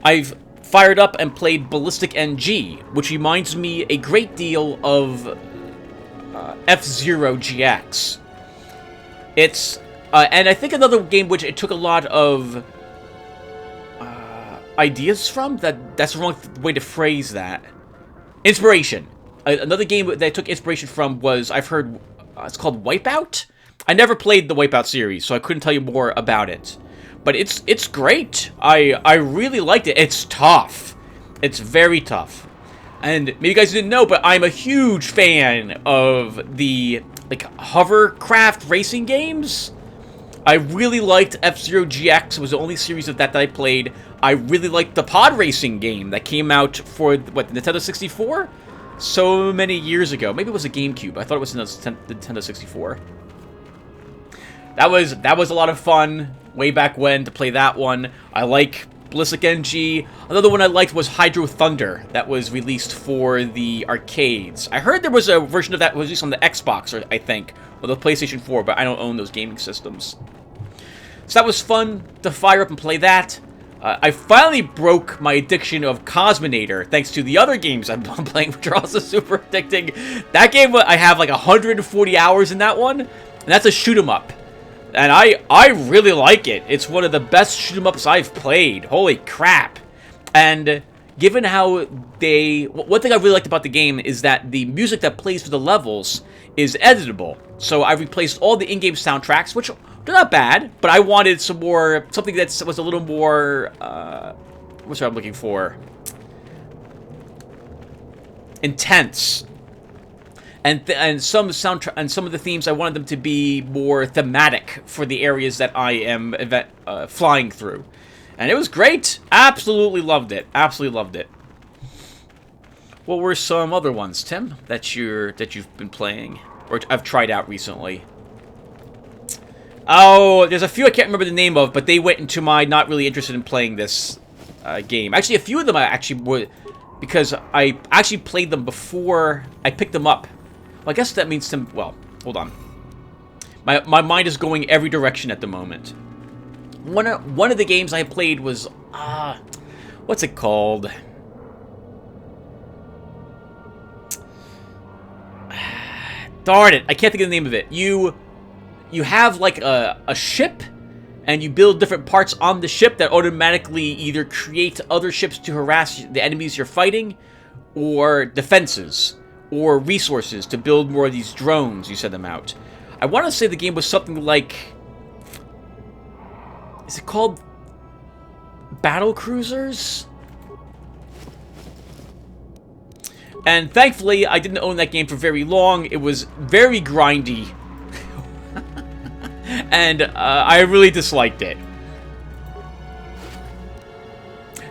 I've fired up and played Ballistic NG, which reminds me a great deal of F-Zero GX. It's, and I think another game which it took a lot of ideas from, that's the wrong way to phrase that. Inspiration. Another game that I took inspiration from was, I've heard, it's called Wipeout? I never played the Wipeout series, so I couldn't tell you more about it. But it's great. I really liked it. It's tough. It's very tough. And maybe you guys didn't know, but I'm a huge fan of the hovercraft racing games. I really liked F-Zero GX. It was the only series of that I played. I really liked the pod racing game that came out for, what, the Nintendo 64? So many years ago. Maybe it was a GameCube. I thought it was the Nintendo 64. That was a lot of fun way back when to play that one. I like Ballistic NG. Another one I liked was Hydro Thunder. That was released for the arcades. I heard there was a version of that was released on the Xbox, or I think, or the PlayStation 4, but I don't own those gaming systems. So that was fun to fire up and play that. I finally broke my addiction of Cosminator, thanks to the other games I'm playing, which are also super addicting. That game, I have like 140 hours in that one, and that's a shoot-'em-up. And I really like it. It's one of the best shoot-'em-ups I've played. Holy crap. And given how they... One thing I really liked about the game is that the music that plays for the levels is editable. So I replaced all the in-game soundtracks, which... they're not bad, but I wanted some more, something that was a little more, what's what I'm looking for? Intense. And some soundtrack and some of the themes, I wanted them to be more thematic for the areas that I am flying through. And it was great. Absolutely loved it. Absolutely loved it. What were some other ones, Tim, that you've been playing or I've tried out recently? Oh, there's a few I can't remember the name of, but they went into my not really interested in playing this game. Actually, a few of them I actually would, because I actually played them before I picked them up. Well, I guess that means some... Well, hold on. My mind is going every direction at the moment. One of the games I played was... what's it called? Darn it, I can't think of the name of it. You have like a ship, and you build different parts on the ship that automatically either create other ships to harass the enemies you're fighting, or defenses, or resources to build more of these drones. You send them out. I want to say the game was something like... Is it called Battle Cruisers? And thankfully, I didn't own that game for very long. It was very grindy. And I really disliked it.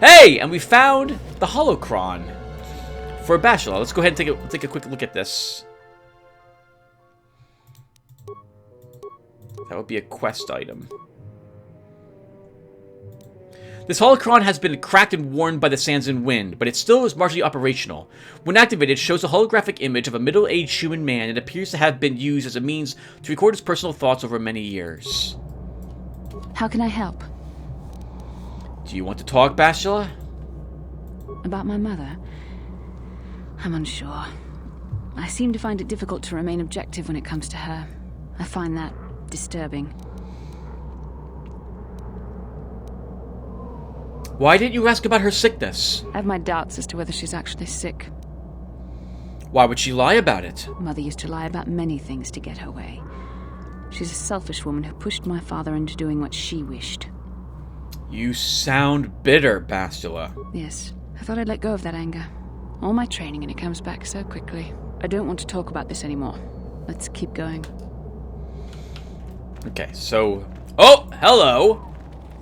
Hey, and we found the holocron for Bashila. Let's go ahead and take a quick look at this. That would be a quest item. This holocron has been cracked and worn by the sands and wind, but it still is marginally operational. When activated, it shows a holographic image of a middle-aged human man and appears to have been used as a means to record his personal thoughts over many years. How can I help? Do you want to talk, Bashila? About my mother? I'm unsure. I seem to find it difficult to remain objective when it comes to her. I find that disturbing. Why didn't you ask about her sickness? I have my doubts as to whether she's actually sick. Why would she lie about it? Mother used to lie about many things to get her way. She's a selfish woman who pushed my father into doing what she wished. You sound bitter, Bastila. Yes, I thought I'd let go of that anger. All my training and it comes back so quickly. I don't want to talk about this anymore. Let's keep going. Okay, so... Oh, hello!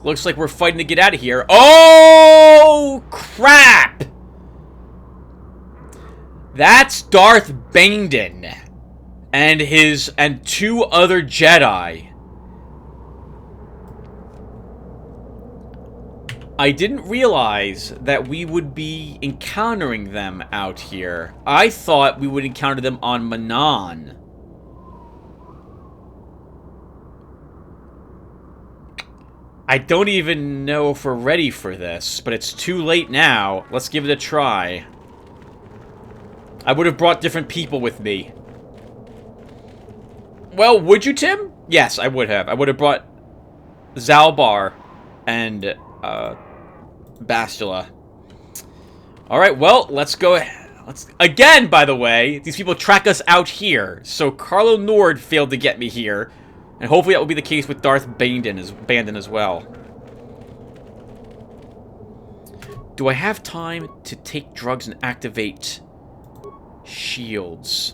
Looks like we're fighting to get out of here. Oh, crap! That's Darth Bangden and two other Jedi. I didn't realize that we would be encountering them out here. I thought we would encounter them on Manan. I don't even know if we're ready for this, but it's too late now. Let's give it a try. I would have brought different people with me. Well, would you, Tim? Yes, I would have. I would have brought Zalbar and Bastila. Alright, well, let's go. Again, by the way, these people track us out here. So Carlo Nord failed to get me here. And hopefully that will be the case with Darth Bandon as well. Do I have time to take drugs and activate shields?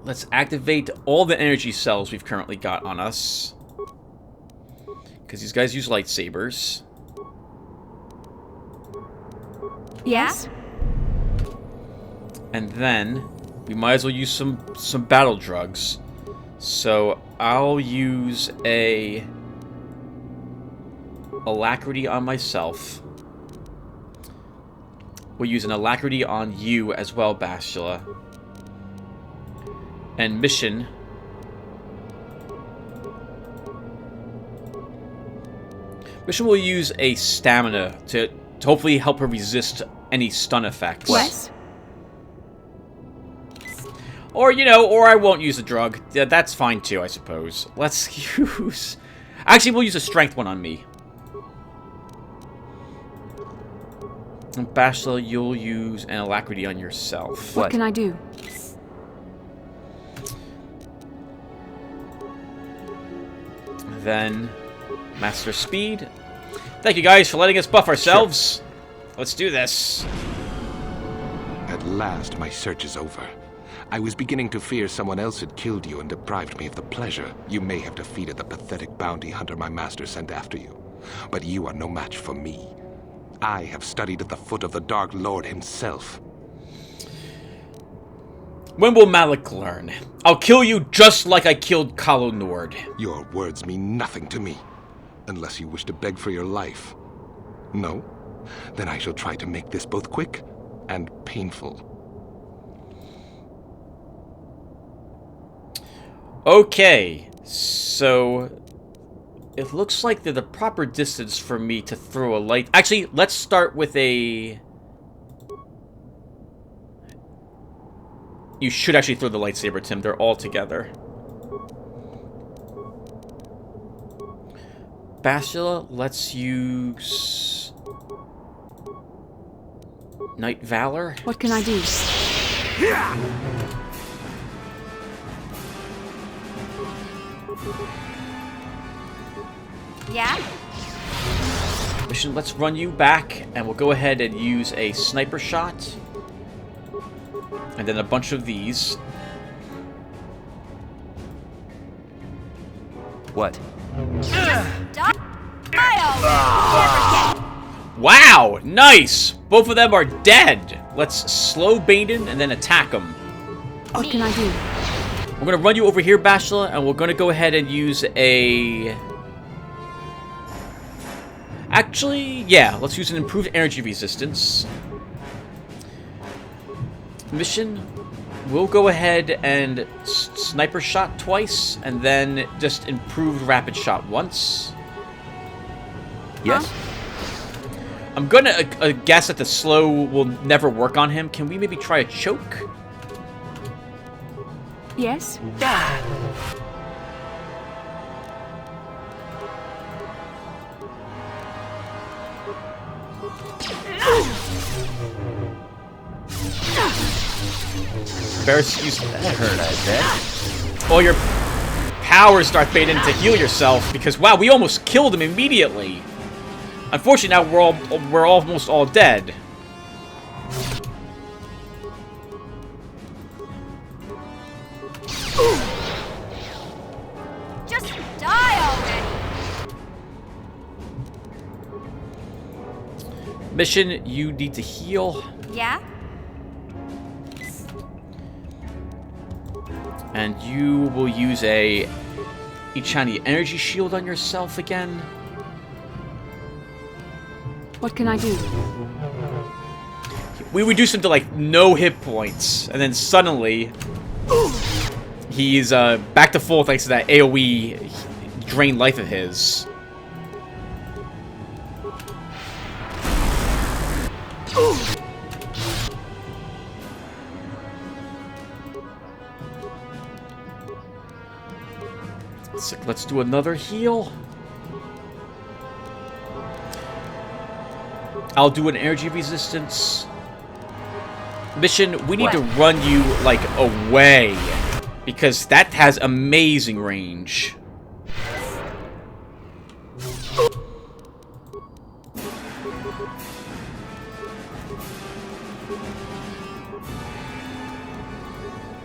Let's activate all the energy cells we've currently got on us. Because these guys use lightsabers. Yes? And then we might as well use some battle drugs. So I'll use a alacrity on myself. We'll use an alacrity on you as well, Bastila. And Mission. Mission will use a stamina to hopefully help her resist any stun effects. Yes. Or, you know, or I won't use a drug. Yeah, that's fine too, I suppose. Let's use... Actually, we'll use a strength one on me. And Bastila, you'll use an alacrity on yourself. What can I do? Then, Master Speed. Thank you guys for letting us buff ourselves. Sure. Let's do this. At last, my search is over. I was beginning to fear someone else had killed you and deprived me of the pleasure you may have defeated the pathetic bounty hunter my master sent after you. But you are no match for me. I have studied at the foot of the Dark Lord himself. When will Malak learn? I'll kill you just like I killed Carlo Nord. Your words mean nothing to me, unless you wish to beg for your life. No? Then I shall try to make this both quick and painful. Okay, so it looks like they're the proper distance for me to throw a light. Actually, let's start with a... You should actually throw the lightsaber, Tim. They're all together. Bastila, let's use... Night Valor. What can I do? Yeah? Mission, let's run you back, and we'll go ahead and use a sniper shot. And then a bunch of these. What? Wow! Nice! Both of them are dead! Let's slow Bandon and then attack them. What can I do? We're gonna run you over here, Bastila, and we're gonna go ahead and use a... Actually, yeah, let's use an improved energy resistance. Mission, we'll go ahead and sniper shot twice, and then just improved rapid shot once. Yes? I'm gonna guess that the slow will never work on him. Can we maybe try a choke? Yes? Bears use That hurt, I bet. all your powers, Darth Bandon, to heal yourself, because wow, we almost killed him immediately. Unfortunately, now we're almost all dead. Just die already! Mission, you need to heal. Yeah? And you will use a Ichani energy shield on yourself again. What can I do? We reduce him to like no hit points, and then suddenly he's back to full thanks to that AoE drain life of his. Let's do another heal. I'll do an energy resistance. Mission, we need to run you, like, away. Because that has amazing range.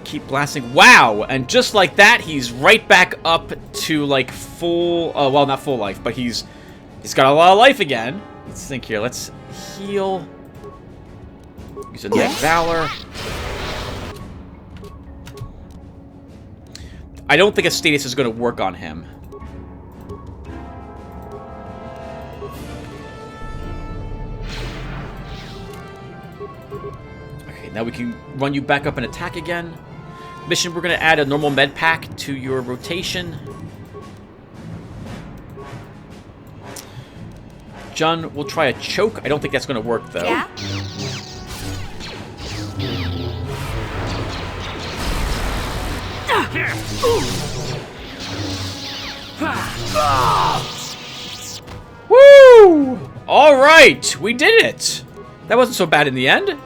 Keep blasting. Wow! And just like that, he's right back up to, like, full... well, not full life, but he's got a lot of life again. Let's think here. Let's heal. Use a Net Valor. I don't think a status is going to work on him. Okay, now we can run you back up and attack again. Mission, we're going to add a normal med pack to your rotation. Jun, we'll try a choke. I don't think that's going to work, though. Yeah. Woo! All right, we did it. That wasn't so bad in the end.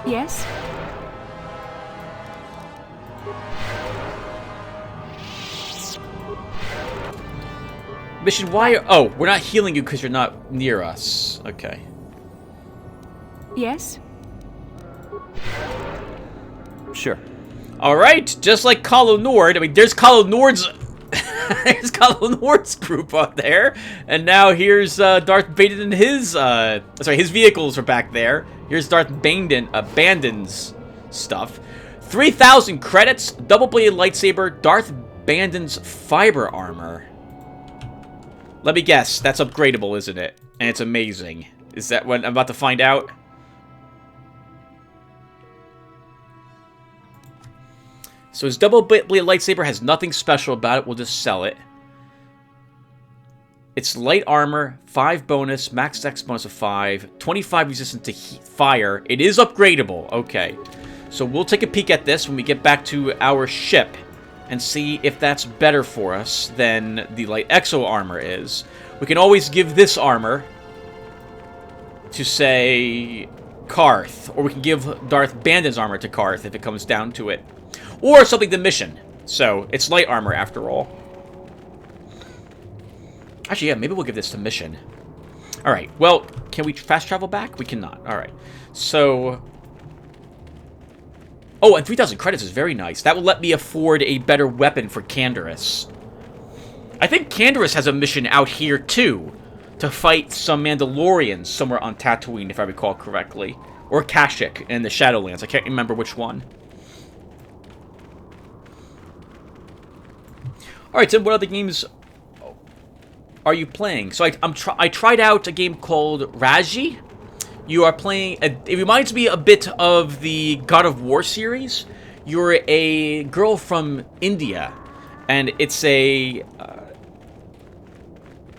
Yes? Mission, why? Oh, we're not healing you because you're not near us. Okay. Yes? Sure. All right, just like KotOR. I mean, there's KotOR's there's KotOR's group up there, and now here's Darth Baden and his his vehicles are back there. Here's Darth Bandon's stuff. 3,000 credits, double-bladed lightsaber, Darth Bandon's fiber armor. Let me guess, that's upgradable, isn't it? And it's amazing. Is that what I'm about to find out? So his double-bladed lightsaber has nothing special about it. We'll just sell it. It's light armor, 5 bonus, max dex bonus of 5, 25 resistant to fire. It is upgradable. Okay. So we'll take a peek at this when we get back to our ship and see if that's better for us than the light exo armor is. We can always give this armor to, say, Karth. Or we can give Darth Bandon's armor to Karth if it comes down to it. Or something to Mission. So, it's light armor after all. Actually, yeah, maybe we'll give this to Mission. Alright, well, can we fast travel back? We cannot. Alright, so... Oh, and 3,000 credits is very nice. That will let me afford a better weapon for Canderous. I think Canderous has a mission out here, too. To fight some Mandalorians somewhere on Tatooine, if I recall correctly. Or Kashyyyk in the Shadowlands. I can't remember which one. Alright, Tim, what other games are you playing? So I tried out a game called Raji. You are playing... it reminds me a bit of the God of War series. You're a girl from India. And it's a...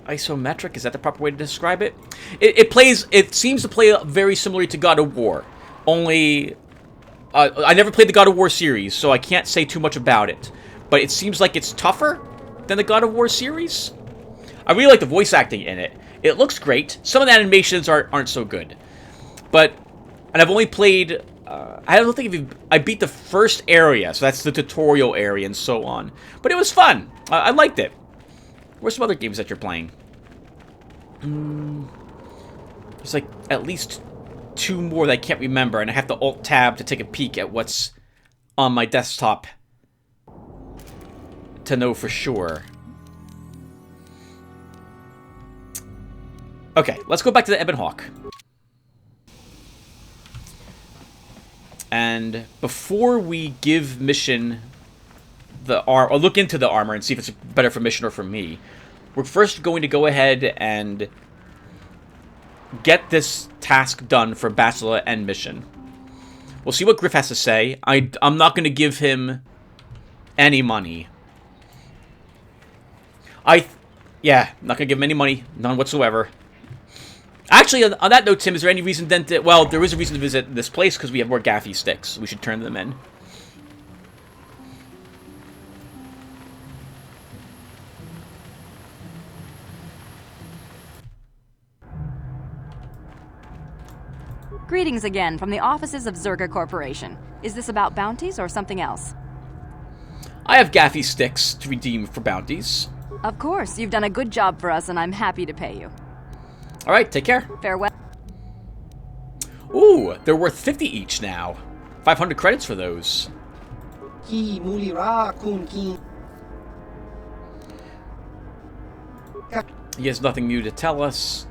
isometric? Is that the proper way to describe it? It seems to play very similarly to God of War. Only... I never played the God of War series, so I can't say too much about it. But it seems like it's tougher than the God of War series. I really like the voice acting in it. It looks great. Some of the animations aren't so good. But, and I've only played, I don't think I beat the first area, so that's the tutorial area and so on. But it was fun. I liked it. Where's some other games that you're playing? There's like at least 2 more that I can't remember, and I have to Alt-Tab to take a peek at what's on my desktop to know for sure. Okay, let's go back to the Ebon Hawk. And before we give Mission the armor, or look into the armor and see if it's better for Mission or for me, we're first going to go ahead and get this task done for Bastila and Mission. We'll see what Griff has to say. I'm not going to give him any money. Yeah, not gonna give him any money. None whatsoever. Actually, on that note, Tim, is there any reason then to... Well, there is a reason to visit this place because we have more gaffy sticks. We should turn them in. Greetings again from the offices of Zerga Corporation. Is this about bounties or something else? I have gaffy sticks to redeem for bounties. Of course, you've done a good job for us and I'm happy to pay you. Alright, take care. Farewell. Ooh, they're worth 50 each now. 500 credits for those. He has nothing new to tell us.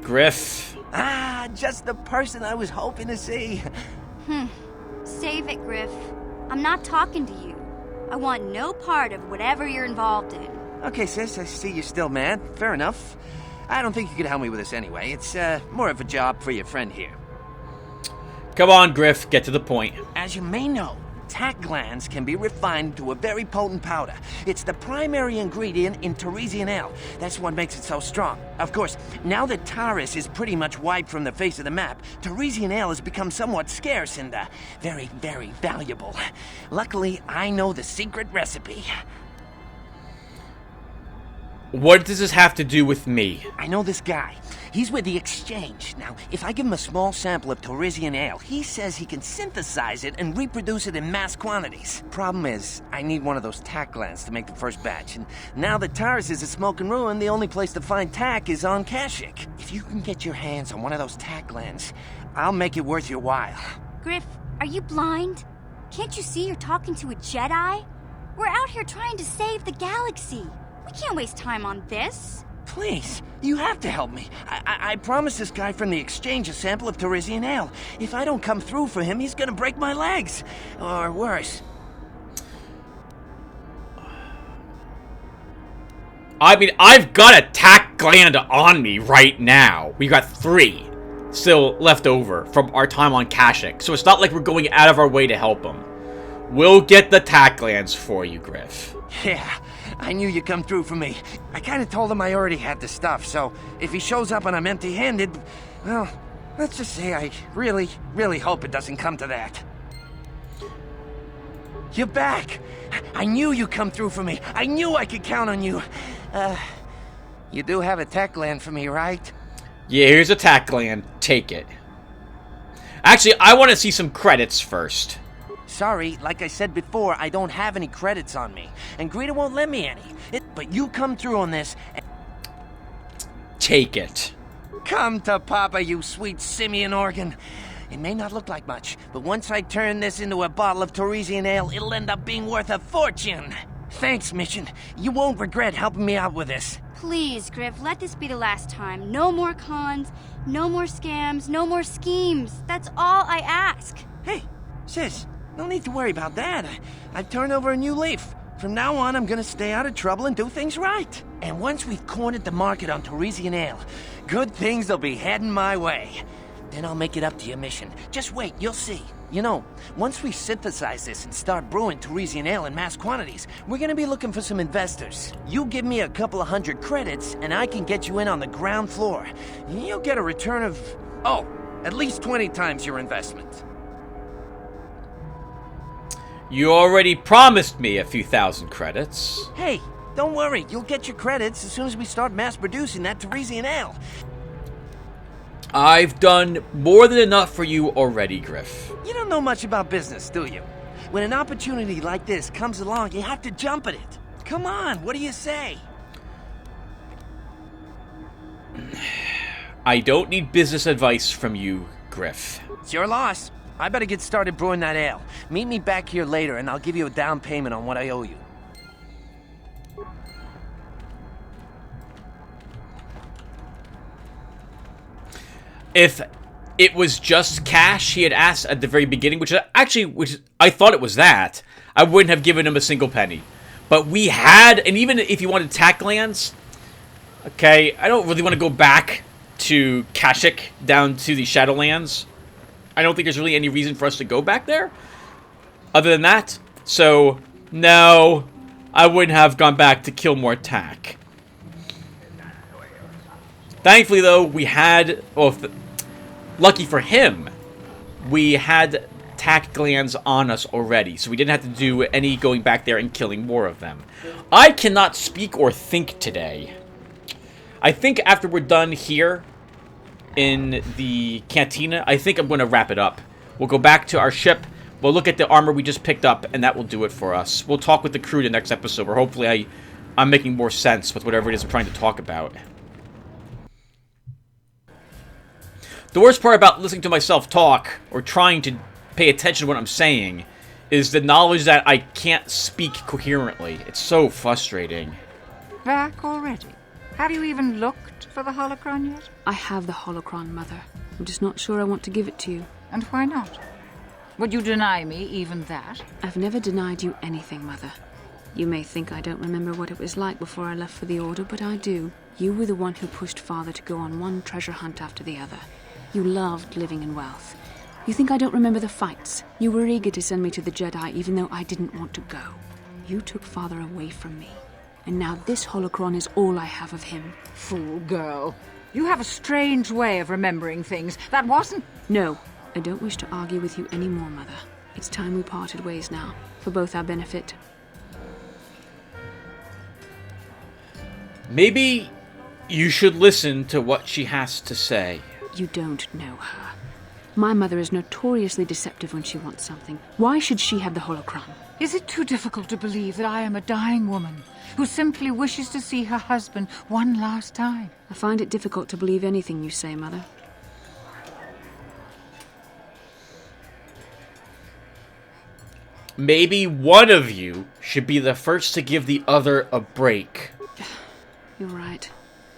Griff. Ah, just the person I was hoping to see. Save it, Griff. I'm not talking to you. I want no part of whatever you're involved in. Okay, sis, I see you're still mad. Fair enough. I don't think you could help me with this anyway. It's more of a job for your friend here. Come on, Griff, get to the point. As you may know, tack glands can be refined to a very potent powder. It's the primary ingredient in Tarisian ale. That's what makes it so strong. Of course, now that Taris is pretty much wiped from the face of the map, Tarisian ale has become somewhat scarce and very, very valuable. Luckily, I know the secret recipe. What does this have to do with me? I know this guy. He's with the Exchange. Now, if I give him a small sample of Tarisian ale, he says he can synthesize it and reproduce it in mass quantities. Problem is, I need one of those tack glands to make the first batch, and now that Taris is a smoking ruin, the only place to find tack is on Kashyyyk. If you can get your hands on one of those tack glands, I'll make it worth your while. Griff, are you blind? Can't you see you're talking to a Jedi? We're out here trying to save the galaxy. We can't waste time on this. Please, you have to help me. I promised this guy from the Exchange a sample of Tarisian ale. If I don't come through for him, he's gonna break my legs. Or worse. I mean, I've got a tack gland on me right now. We got 3 still left over from our time on Kashyyyk. So it's not like we're going out of our way to help him. We'll get the tack glands for you, Griff. Yeah, I knew you'd come through for me. I kind of told him I already had the stuff, so if he shows up and I'm empty-handed, well, let's just say I really, really hope it doesn't come to that. You're back! I knew you'd come through for me. I knew I could count on you. You do have a tack gland for me, right? Yeah, here's a tack gland. Take it. Actually, I want to see some credits first. Sorry, like I said before, I don't have any credits on me. And Greta won't lend me any. But you come through on this and... Take it. Come to Papa, you sweet simian organ. It may not look like much, but once I turn this into a bottle of Tarisian ale, it'll end up being worth a fortune. Thanks, Mission. You won't regret helping me out with this. Please, Griff, let this be the last time. No more cons, no more scams, no more schemes. That's all I ask. Hey, sis. No need to worry about that. I've turned over a new leaf. From now on, I'm gonna stay out of trouble and do things right. And once we've cornered the market on Tarisian ale, good things will be heading my way. Then I'll make it up to your Mission. Just wait, you'll see. You know, once we synthesize this and start brewing Tarisian ale in mass quantities, we're gonna be looking for some investors. You give me a couple of 100 credits, and I can get you in on the ground floor. You'll get a return of, at least 20 times your investment. You already promised me a few thousand credits. Hey, don't worry. You'll get your credits as soon as we start mass producing that Tarisian ale. I've done more than enough for you already, Griff. You don't know much about business, do you? When an opportunity like this comes along, you have to jump at it. Come on, what do you say? I don't need business advice from you, Griff. It's your loss. I better get started brewing that ale. Meet me back here later, and I'll give you a down payment on what I owe you. If it was just cash he had asked at the very beginning, which I thought it was that, I wouldn't have given him a single penny. But we had, and even if you wanted tack glands, okay, I don't really want to go back to Kashyyyk, down to the Shadowlands. I don't think there's really any reason for us to go back there, other than that. So, no, I wouldn't have gone back to kill more tack. Thankfully, though, we had... Well, lucky for him, we had tack glands on us already, so we didn't have to do any going back there and killing more of them. I cannot speak or think today. I think after we're done here in the cantina, I think I'm going to wrap it up. We'll go back to our ship, we'll look at the armor we just picked up, and that will do it for us. We'll talk with the crew the next episode, where hopefully I'm making more sense with whatever it is I'm trying to talk about. The worst part about listening to myself talk, or trying to pay attention to what I'm saying, is the knowledge that I can't speak coherently. It's so frustrating. Back already? Have you even looked for the holocron yet? I have the holocron, Mother. I'm just not sure I want to give it to you. And why not? Would you deny me even that? I've never denied you anything, Mother. You may think I don't remember what it was like before I left for the Order, but I do. You were the one who pushed Father to go on one treasure hunt after the other. You loved living in wealth. You think I don't remember the fights? You were eager to send me to the Jedi even though I didn't want to go. You took Father away from me. And now this holocron is all I have of him. Fool girl. You have a strange way of remembering things. That wasn't... No, I don't wish to argue with you anymore, Mother. It's time we parted ways now, for both our benefit. Maybe you should listen to what she has to say. You don't know her. My mother is notoriously deceptive when she wants something. Why should she have the holocron? Is it too difficult to believe that I am a dying woman who simply wishes to see her husband one last time? I find it difficult to believe anything you say, Mother. Maybe one of you should be the first to give the other a break. You're right.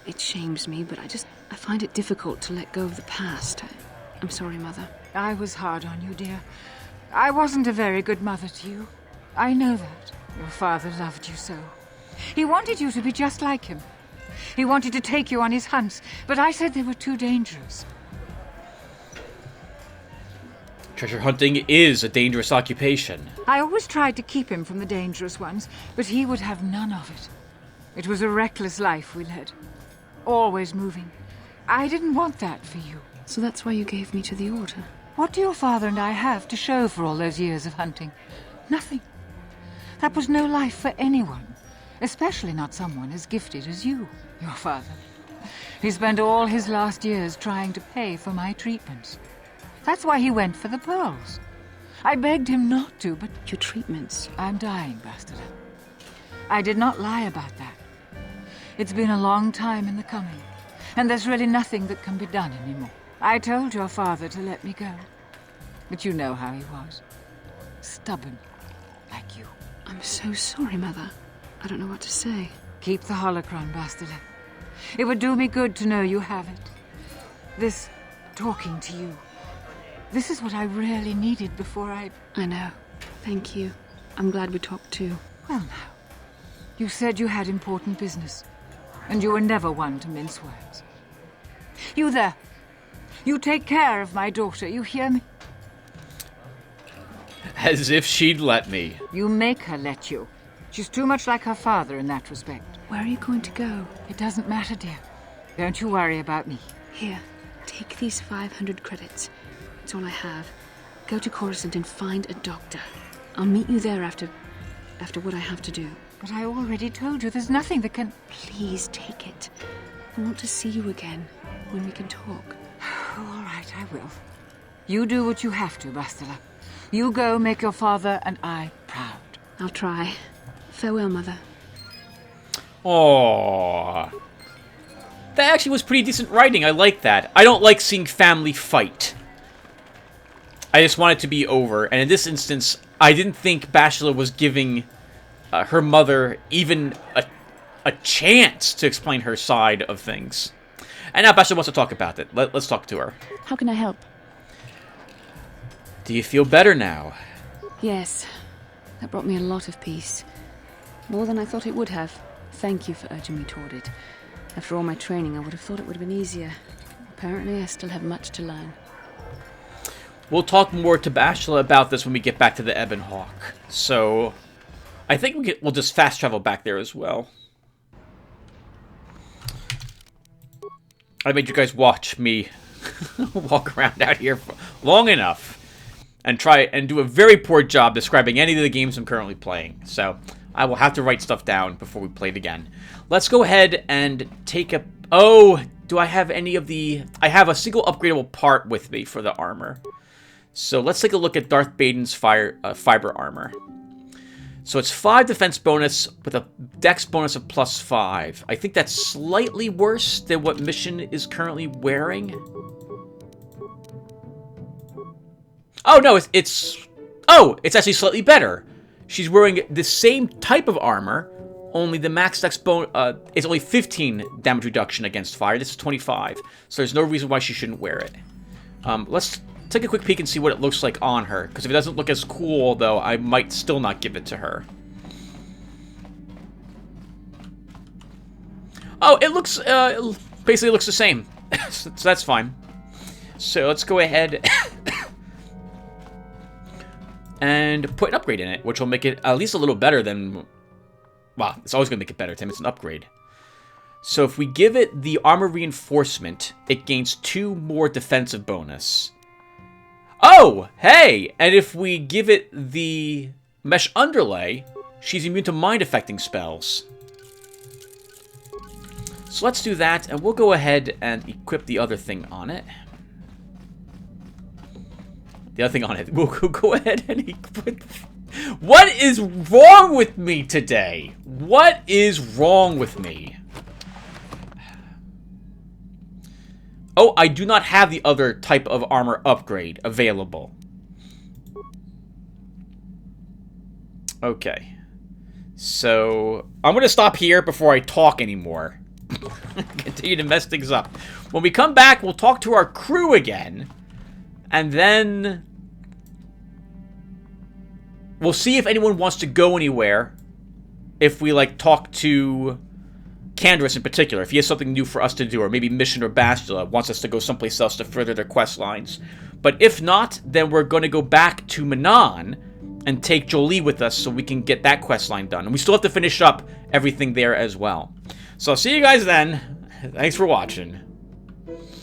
It shames me, but I find it difficult to let go of the past. I'm sorry, Mother. I was hard on you, dear. I wasn't a very good mother to you. I know that. Your father loved you so. He wanted you to be just like him. He wanted to take you on his hunts, but I said they were too dangerous. Treasure hunting is a dangerous occupation. I always tried to keep him from the dangerous ones, but he would have none of it. It was a reckless life we led. Always moving. I didn't want that for you. So that's why you gave me to the Order? What do your father and I have to show for all those years of hunting? Nothing. That was no life for anyone, especially not someone as gifted as you, your father. He spent all his last years trying to pay for my treatments. That's why he went for the pearls. I begged him not to, but... Your treatments? I'm dying, Bastila. I did not lie about that. It's been a long time in the coming, and there's really nothing that can be done anymore. I told your father to let me go, but you know how he was. Stubborn, like you. I'm so sorry, Mother. I don't know what to say. Keep the holocron, Bastila. It would do me good to know you have it. This talking to you. This is what I really needed before I know. Thank you. I'm glad we talked too. Well now, you said you had important business, and you were never one to mince words. You there. You take care of my daughter, you hear me? As if she'd let me. You make her let you. She's too much like her father in that respect. Where are you going to go? It doesn't matter, dear. Don't you worry about me. Here, take these 500 credits. It's all I have. Go to Coruscant and find a doctor. I'll meet you there after what I have to do. But I already told you there's nothing that can... Please take it. I want to see you again, when we can talk. All right, I will. You do what you have to, Bastila. You go make your father and I proud. I'll try. Farewell, Mother. Aww. That actually was pretty decent writing. I like that. I don't like seeing family fight. I just want it to be over. And in this instance, I didn't think Bastila was giving her mother even a chance to explain her side of things. And now Bastila wants to talk about it. Let's talk to her. How can I help? Do you feel better now? Yes. That brought me a lot of peace. More than I thought it would have. Thank you for urging me toward it. After all my training, I would have thought it would have been easier. Apparently, I still have much to learn. We'll talk more to Bastila about this when we get back to the Ebon Hawk. So, I think we'll just fast travel back there as well. I made you guys watch me walk around out here for long enough and try and do a very poor job describing any of the games I'm currently playing. So I will have to write stuff down before we play it again. Let's go ahead and take a... Oh, do I have any of the... I have a single upgradable part with me for the armor. So let's take a look at Darth Baden's fiber armor. So it's 5 defense bonus with a dex bonus of +5. I think that's slightly worse than what Mission is currently wearing. Oh, no, it's actually slightly better. She's wearing the same type of armor, only the max dex bonus is only 15 damage reduction against fire. This is 25, so there's no reason why she shouldn't wear it. Let's take a quick peek and see what it looks like on her, because if it doesn't look as cool, though, I might still not give it to her. Oh, it looks, basically looks the same, so that's fine. So let's go ahead and put an upgrade in it, which will make it at least a little better than... Wow, it's always going to make it better, Tim. It's an upgrade. So if we give it the armor reinforcement, it gains 2 more defensive bonus. Oh, hey! And if we give it the mesh underlay, she's immune to mind-affecting spells. So let's do that, and we'll go ahead and equip the other thing on it. The other thing on it, we'll go ahead and equip... What is wrong with me today? What is wrong with me? Oh, I do not have the other type of armor upgrade available. Okay. So, I'm going to stop here before I talk anymore. Continue to mess things up. When we come back, we'll talk to our crew again. And then we'll see if anyone wants to go anywhere. If we, like, talk to Canderous in particular, if he has something new for us to do, or maybe Mission or Bastila wants us to go someplace else to further their quest lines. But if not, then we're going to go back to Manan and take Jolie with us so we can get that quest line done. And we still have to finish up everything there as well. So I'll see you guys then. Thanks for watching.